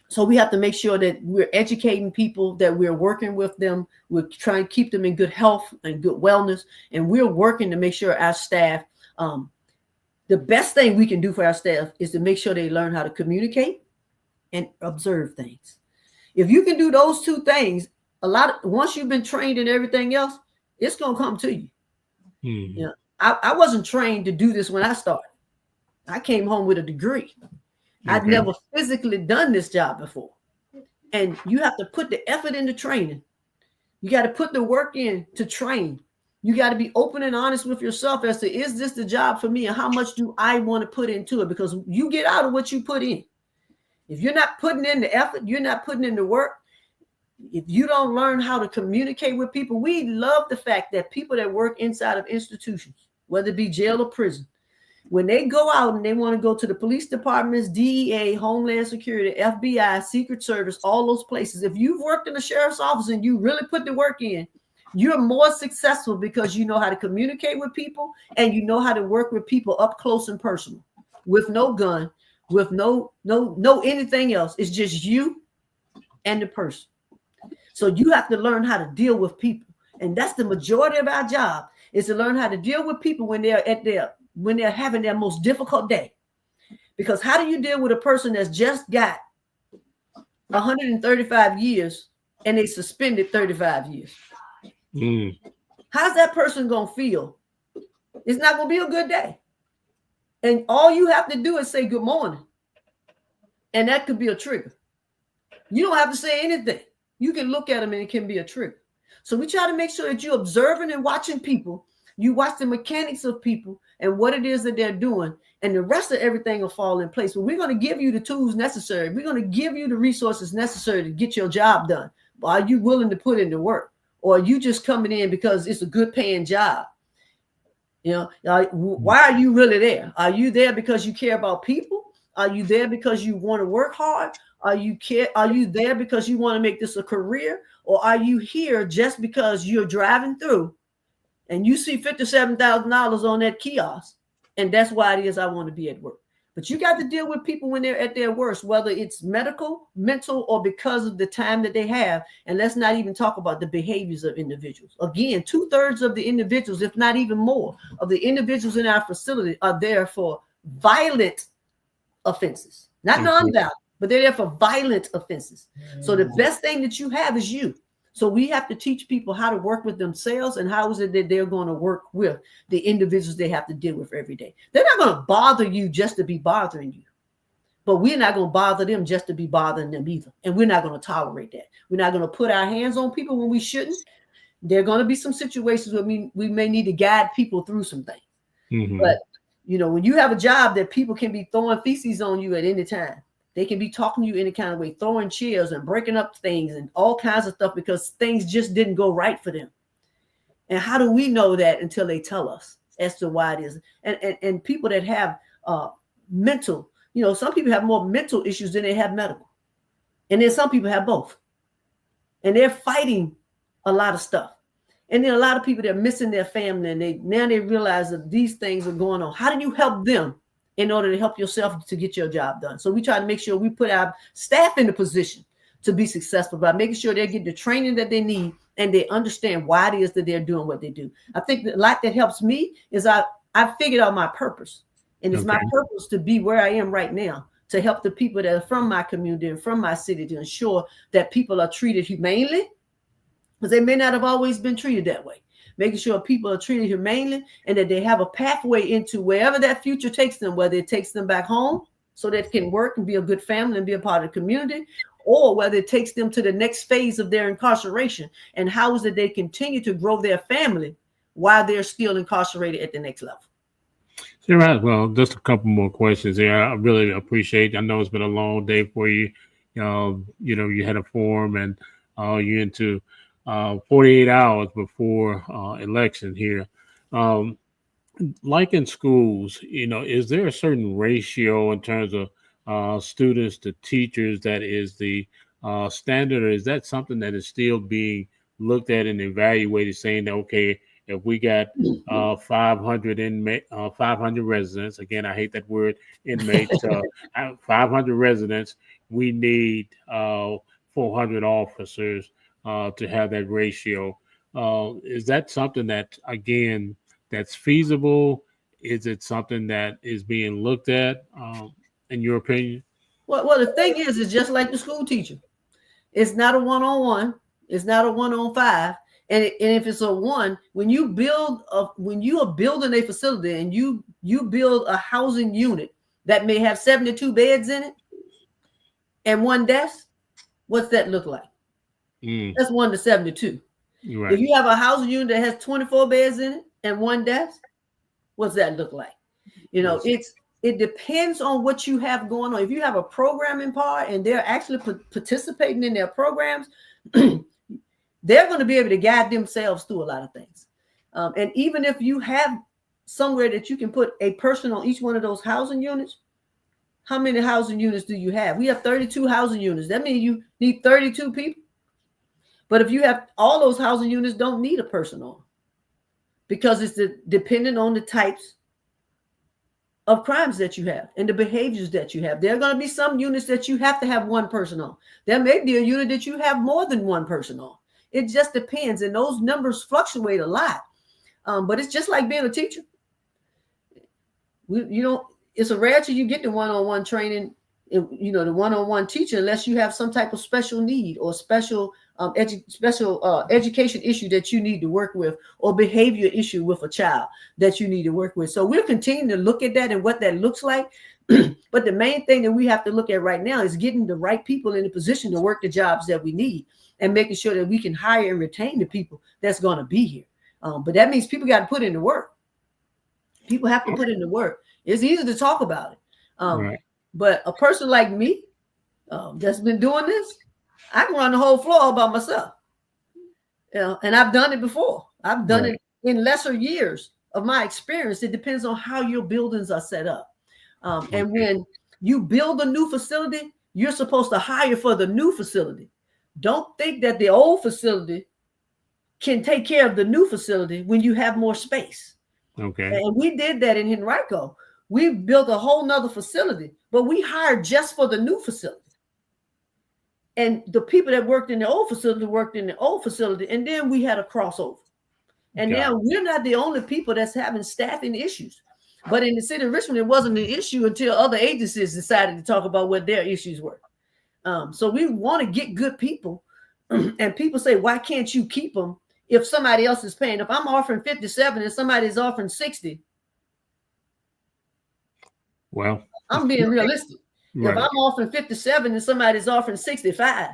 So we have to make sure that we're educating people, that we're working with them. We're trying to keep them in good health and good wellness. And we're working to make sure our staff, the best thing we can do for our staff is to make sure they learn how to communicate and observe things. If you can do those two things, once you've been trained in everything else, it's going to come to you. Mm-hmm. I wasn't trained to do this when I started. I came home with a degree. Okay. I'd never physically done this job before. And you have to put the effort into training. You got to put the work in to train. You got to be open and honest with yourself as to, is this the job for me, and how much do I want to put into it? Because you get out of what you put in. If you're not putting in the effort, you're not putting in the work. If you don't learn how to communicate with people, we love the fact that people that work inside of institutions, whether it be jail or prison, when they go out and they want to go to the police departments, DEA, Homeland Security, FBI, Secret Service, all those places, if you've worked in the sheriff's office and you really put the work in, you're more successful because you know how to communicate with people and you know how to work with people up close and personal, with no gun, with no anything else. It's just you and the person. So you have to learn how to deal with people. And that's the majority of our job, is to learn how to deal with people when they're having their most difficult day. Because how do you deal with a person that's just got 135 years and they suspended 35 years? How's that person going to feel? It's not going to be a good day. And all you have to do is say good morning. And that could be a trigger. You don't have to say anything. You can look at them and it can be a trigger. So we try to make sure that you're observing and watching people. You watch the mechanics of people and what it is that they're doing, and the rest of everything will fall in place. But we're going to give you the tools necessary. We're going to give you the resources necessary to get your job done. But are you willing to put in the work? Or are you just coming in because it's a good paying job? Why are you really there? Are you there because you care about people? Are you there because you want to work hard? Are you there because you want to make this a career? Or are you here just because you're driving through and you see $57,000 on that kiosk, and that's why it is I want to be at work? But you got to deal with people when they're at their worst, whether it's medical, mental, or because of the time that they have. And let's not even talk about the behaviors of individuals. Again, 2/3 of the individuals, if not even more, of the individuals in our facility are there for violent offenses, not nonviolent, but they're there for violent offenses. So the best thing that you have is you. So we have to teach people how to work with themselves, and how is it that they're going to work with the individuals they have to deal with every day. They're not going to bother you just to be bothering you, but we're not going to bother them just to be bothering them either. And we're not going to tolerate that. We're not going to put our hands on people when we shouldn't. There are going to be some situations where we may need to guide people through some things. But You know, when you have a job that people can be throwing feces on you at any time, they can be talking to you any kind of way, throwing chairs and breaking up things and all kinds of stuff because things just didn't go right for them. And how do we know that until they tell us as to why it is? And people that have mental, you know, some people have more mental issues than they have medical. And then some people have both. And they're fighting a lot of stuff. And then a lot of people that are missing their family, and now they realize that these things are going on. How do you help them in order to help yourself to get your job done? So we try to make sure we put our staff in a position to be successful by making sure they're getting the training that they need and they understand why it is that they're doing what they do. I think that a lot that helps me is I figured out my purpose. And it's my purpose to be where I am right now, to help the people that are from my community and from my city, to ensure that people are treated humanely, because they may not have always been treated that way. Making sure people are treated humanely and that they have a pathway into wherever that future takes them, whether it takes them back home so that they can work and be a good family and be a part of the community, or whether it takes them to the next phase of their incarceration, and how is it they continue to grow their family while they're still incarcerated at the next level. All right. Well, just a couple more questions here. I really appreciate. I know it's been a long day for you. You know, you had a forum, and you're into 48 hours before election here. Like in schools, you know, is there a certain ratio in terms of students to teachers that is the standard, or is that something that is still being looked at and evaluated, saying that, okay, if we got 500 inmate, 500 residents, again, I hate that word, inmates, 500 residents, we need 400 officers to have that ratio. Is that something that, again, that's feasible? Is it something that is being looked at, in your opinion? Well, the thing is, it's just like the school teacher. It's not a one-on-one. It's not a 1-on-5. And if it's a one, when you are building a facility and you build a housing unit that may have 72 beds in it and one desk, what's that look like? That's 1 to 72. Right. If you have a housing unit that has 24 beds in it and one desk, what's that look like? You know, it depends on what you have going on. If you have a programming part and they're actually participating in their programs, they're going to be able to guide themselves through a lot of things. And even if you have somewhere that you can put a person on each one of those housing units, how many housing units do you have? We have 32 housing units. That means you need 32 people. But if you have all those housing units, don't need a person on, because it's dependent on the types of crimes that you have and the behaviors that you have. There are going to be some units that you have to have one person on. There may be a unit that you have more than one person on. It just depends. And those numbers fluctuate a lot. But it's just like being a teacher. It's a rarity you get the one-on-one training, the one-on-one teacher, unless you have some type of special need or special education issue that you need to work with, or behavior issue with a child that you need to work with. So we'll continue to look at that and what that looks like. But the main thing that we have to look at right now is getting the right people in a position to work the jobs that we need, and making sure that we can hire and retain the people that's going to be here. But that means people got to put in the work. People have to put in the work. It's easy to talk about it. Right. But a person like me that's been doing this, I can run the whole floor all by myself. And I've done it before. I've done it in lesser years of my experience. It depends on how your buildings are set up. And when you build a new facility, you're supposed to hire for the new facility. Don't think that the old facility can take care of the new facility when you have more space. Okay. And we did that in Henrico. We built a whole nother facility, but we hired just for the new facility. And the people that worked in the old facility worked in the old facility. And then we had a crossover. And now we're not the only people that's having staffing issues. But in the city of Richmond, it wasn't an issue until other agencies decided to talk about what their issues were. So we want to get good people. And people say, why can't you keep them if somebody else is paying? If I'm offering 57 and somebody's offering 60. Well, I'm being realistic. Right. If I'm offering 57 and somebody's offering 65,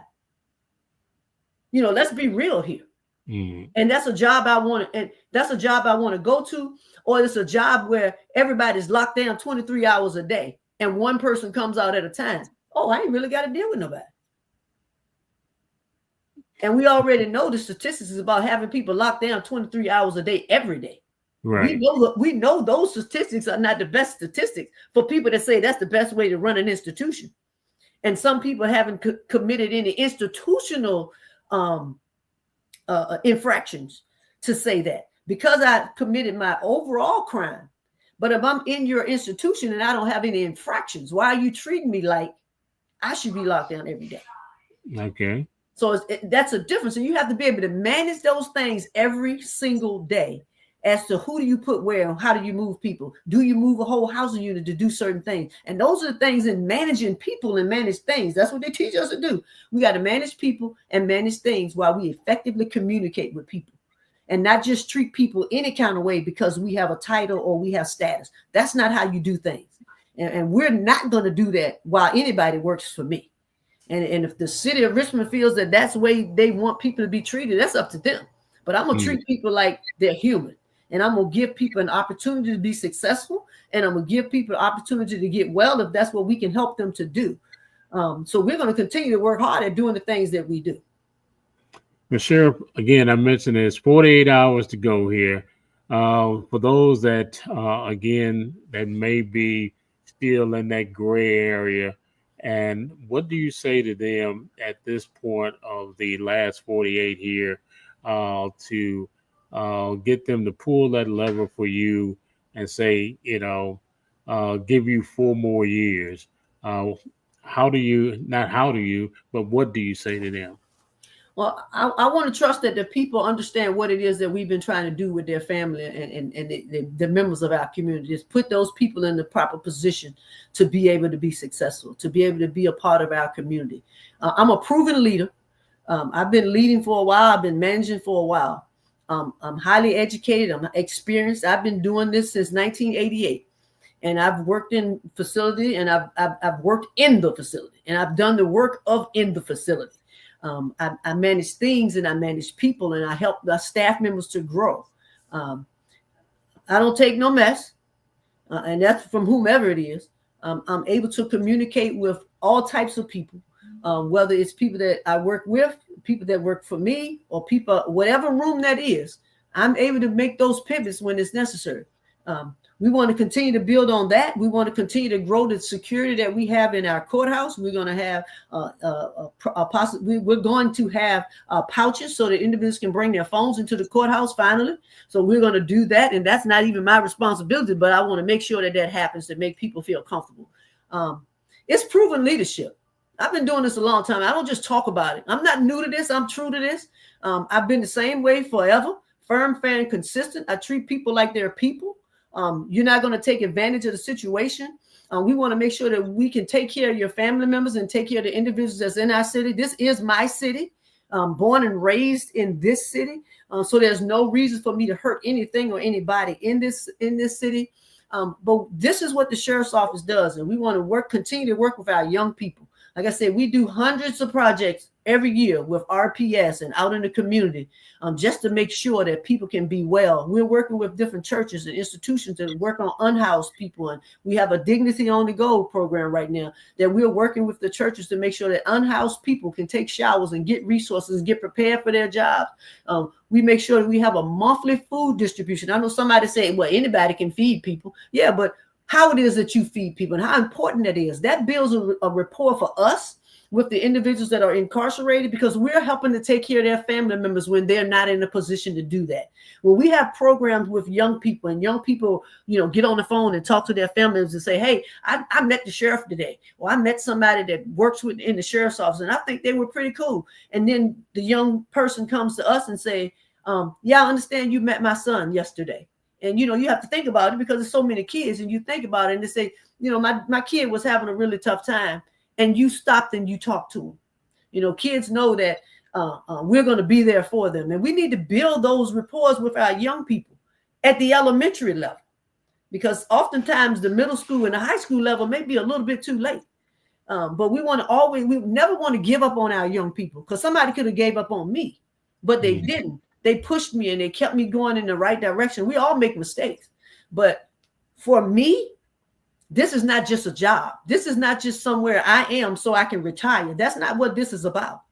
let's be real here. And that's a job I want to, and that's a job I want to go to, or it's a job where everybody's locked down 23 hours a day and one person comes out at a time. Oh, I ain't really got to deal with nobody. And we already know the statistics is about having people locked down 23 hours a day every day. Right. We know those statistics are not the best statistics for people that say that's the best way to run an institution. And some people haven't committed any institutional infractions to say that, because I committed my overall crime. But if I'm in your institution and I don't have any infractions, why are you treating me like I should be locked down every day? Okay. So that's a difference. So you have to be able to manage those things every single day as to who do you put where and how do you move people? Do you move a whole housing unit to do certain things? And those are the things in managing people and manage things. That's what they teach us to do. We got to manage people and manage things while we effectively communicate with people and not just treat people any kind of way because we have a title or we have status. That's not how you do things. And we're not going to do that while anybody works for me. And if the city of Richmond feels that that's the way they want people to be treated, that's up to them. But I'm going to treat people like they're human. And I'm going to give people an opportunity to be successful. And I'm going to give people an opportunity to get well if that's what we can help them to do. So we're going to continue to work hard at doing the things that we do. The Sheriff, again, I mentioned it's 48 hours to go here. For those that, again, that may be still in that gray area, and what do you say to them at this point of the last 48 here to get them to pull that lever for you and say, give you 4 more years? But what do you say to them? Well, I want to trust that the people understand what it is that we've been trying to do with their family and the members of our community, is put those people in the proper position to be able to be successful, to be able to be a part of our community. I'm a proven leader. I've been leading for a while. I've been managing for a while. I'm highly educated. I'm experienced. I've been doing this since 1988. And I've worked in facility and I've worked in the facility and I've done the work in the facility. I manage things and I manage people and I help the staff members to grow. I don't take no mess, and that's from whomever it is. I'm able to communicate with all types of people, whether it's people that I work with, people that work for me, or people, whatever room that is. I'm able to make those pivots when it's necessary. We want to continue to build on that. We want to continue to grow the security that we have in our courthouse. We're going to have we're going to have pouches so that individuals can bring their phones into the courthouse finally. So we're going to do that. And that's not even my responsibility, but I want to make sure that that happens to make people feel comfortable. It's proven leadership. I've been doing this a long time. I don't just talk about it. I'm not new to this. I'm true to this. I've been the same way forever. Firm, fair, and consistent. I treat people like they're people. You're not going to take advantage of the situation. We want to make sure that we can take care of your family members and take care of the individuals that's in our city. This is my city, born and raised in this city. So there's no reason for me to hurt anything or anybody in this city. But this is what the sheriff's office does. And we want to continue to work with our young people. Like I said, we do hundreds of projects every year with RPS and out in the community, just to make sure that people can be well. We're working with different churches and institutions that work on unhoused people. And we have a Dignity on the Go program right now that we're working with the churches to make sure that unhoused people can take showers and get resources and get prepared for their jobs. We make sure that we have a monthly food distribution. I know somebody say, well, anybody can feed people. Yeah, but how it is that you feed people and how important that is. That builds a rapport for us with the individuals that are incarcerated, because we're helping to take care of their family members when they're not in a position to do that. When we have programs with young people and young people, get on the phone and talk to their families and say, hey, I met the sheriff today, or I met somebody that works in the sheriff's office and I think they were pretty cool. And then the young person comes to us and say, yeah, I understand you met my son yesterday. And, you have to think about it because there's so many kids, and you think about it and they say, my kid was having a really tough time, and you stopped and you talked to them. Kids know that we're going to be there for them. And we need to build those rapports with our young people at the elementary level, because oftentimes the middle school and the high school level may be a little bit too late. But we never want to give up on our young people, because somebody could have gave up on me, but they didn't. They pushed me and they kept me going in the right direction. We all make mistakes. But for me, this is not just a job. This is not just somewhere I am so I can retire. That's not what this is about.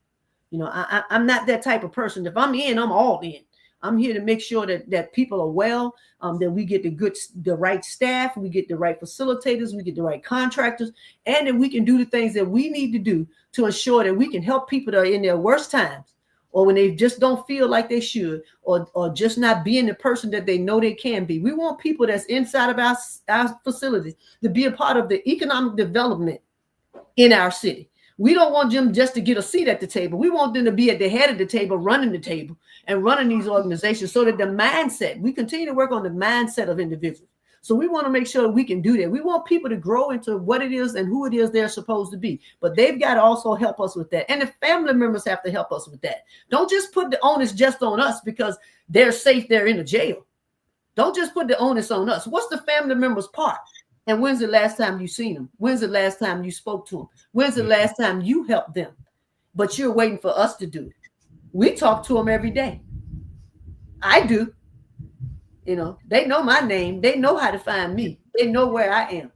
You know, I'm not that type of person. If I'm in, I'm all in. I'm here to make sure that people are well, that we get the right staff, we get the right facilitators, we get the right contractors, and that we can do the things that we need to do to ensure that we can help people that are in their worst times, or when they just don't feel like they should, or just not being the person that they know they can be. We want people that's inside of our facilities to be a part of the economic development in our city. We don't want them just to get a seat at the table. We want them to be at the head of the table, running the table and running these organizations, so that the mindset, we continue to work on the mindset of individuals. So we want to make sure that we can do that. We want people to grow into what it is and who it is they're supposed to be. But they've got to also help us with that. And the family members have to help us with that. Don't just put the onus just on us because they're safe, they're in a jail. Don't just put the onus on us. What's the family member's part? And when's the last time you seen them? When's the last time you spoke to them? When's the last time you helped them? But you're waiting for us to do it. We talk to them every day. I do. You know, they know my name. They know how to find me. They know where I am.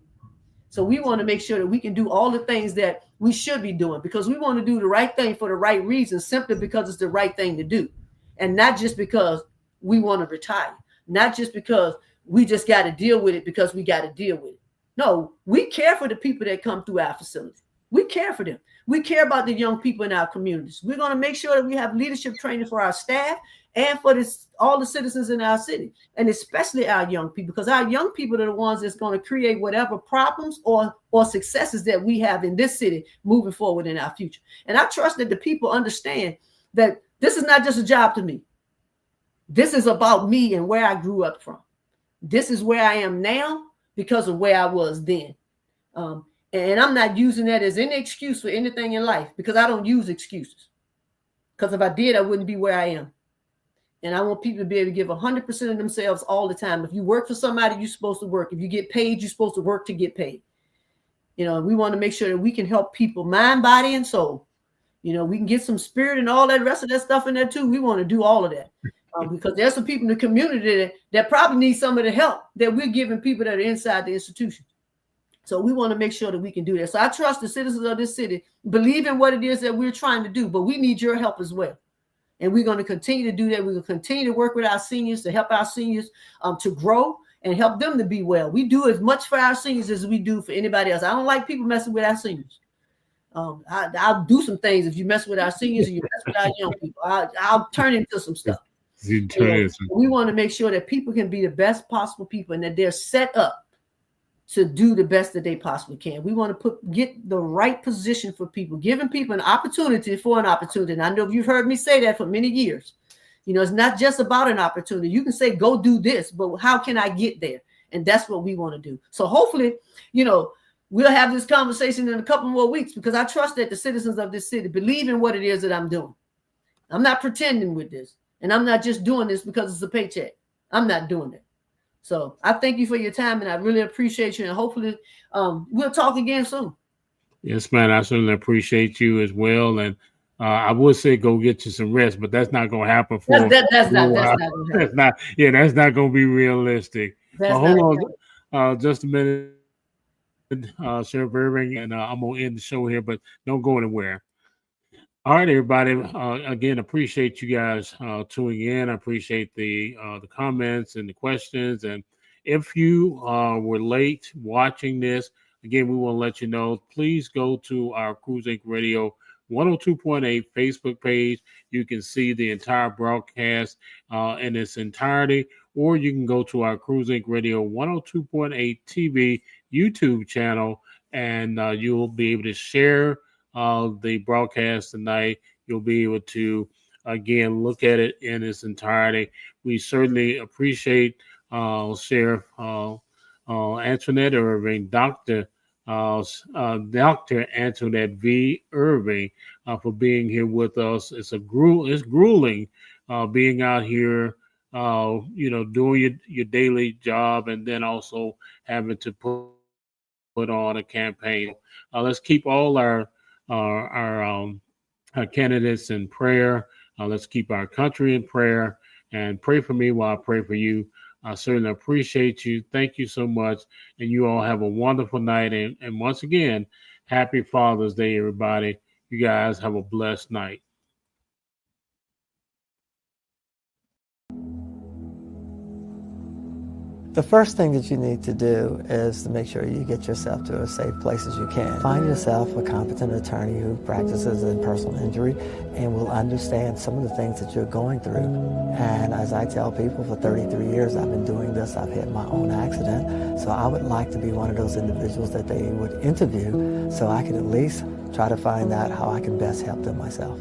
So we want to make sure that we can do all the things that we should be doing, because we want to do the right thing for the right reason, simply because it's the right thing to do. And not just because we want to retire, not just because we just got to deal with it because we got to deal with it. No, we care for the people that come through our facility. We care for them. We care about the young people in our communities. We're going to make sure that we have leadership training for our staff and for all the citizens in our city, and especially our young people, because our young people are the ones that's going to create whatever problems or successes that we have in this city moving forward in our future. And I trust that the people understand that this is not just a job to me. This is about me and where I grew up from. This is where I am now because of where I was then. And I'm not using that as any excuse for anything in life, because I don't use excuses. Because if I did, I wouldn't be where I am. And I want people to be able to give 100% of themselves all the time. If you work for somebody, you're supposed to work. If you get paid, you're supposed to work to get paid. You know, we want to make sure that we can help people mind, body, and soul. You know, we can get some spirit and all that rest of that stuff in there too. We want to do all of that. Because there's some people in the community that probably need some of the help that we're giving people that are inside the institution. So we want to make sure that we can do that. So I trust the citizens of this city believe in what it is that we're trying to do, but we need your help as well. And we're going to continue to do that. We're going to continue to work with our seniors to help our seniors to grow and help them to be well. We do as much for our seniors as we do for anybody else. I don't like people messing with our seniors. I'll do some things if you mess with our seniors or you mess with our young people. I'll turn into some stuff. We want to make sure that people can be the best possible people and that they're set up to do the best that they possibly can. We want to get the right position for people, giving people an opportunity for an opportunity. And I know you've heard me say that for many years. You know, it's not just about an opportunity. You can say, go do this, but how can I get there? And that's what we want to do. So hopefully, you know, we'll have this conversation in a couple more weeks, because I trust that the citizens of this city believe in what it is that I'm doing. I'm not pretending with this. And I'm not just doing this because it's a paycheck. I'm not doing it. So I thank you for your time, and I really appreciate you. And hopefully we'll talk again soon. Yes, man. I certainly appreciate you as well. And I would say go get you some rest, but that's not going to happen. That's not going to be realistic. Hold on just a minute, Sheriff Irving, and I'm going to end the show here, but don't go anywhere. All right, everybody. Again, appreciate you guys tuning in. I appreciate the comments and the questions. And if you were late watching this, again, we want to let you know, please go to our Cruise Inc. Radio 102.8 Facebook page. You can see the entire broadcast in its entirety, or you can go to our Cruise Inc. Radio 102.8 TV YouTube channel, and you'll be able to share the broadcast tonight. You'll be able to again look at it in its entirety. We certainly appreciate Sheriff Antionette Irving, Dr. Antionette V. Irving, for being here with us. It's grueling being out here, doing your daily job, and then also having to put on a campaign. Let's keep all our candidates in prayer. Let's keep our country in prayer. and pray for me while I pray for you. I certainly appreciate you. Thank you so much. And you all have a wonderful night. And once again, happy Father's Day, everybody. You guys have a blessed night. The first thing that you need to do is to make sure you get yourself to as safe place as you can. Find yourself a competent attorney who practices in personal injury and will understand some of the things that you're going through. And as I tell people, for 33 years I've been doing this. I've had my own accident. So I would like to be one of those individuals that they would interview so I can at least try to find out how I can best help them myself.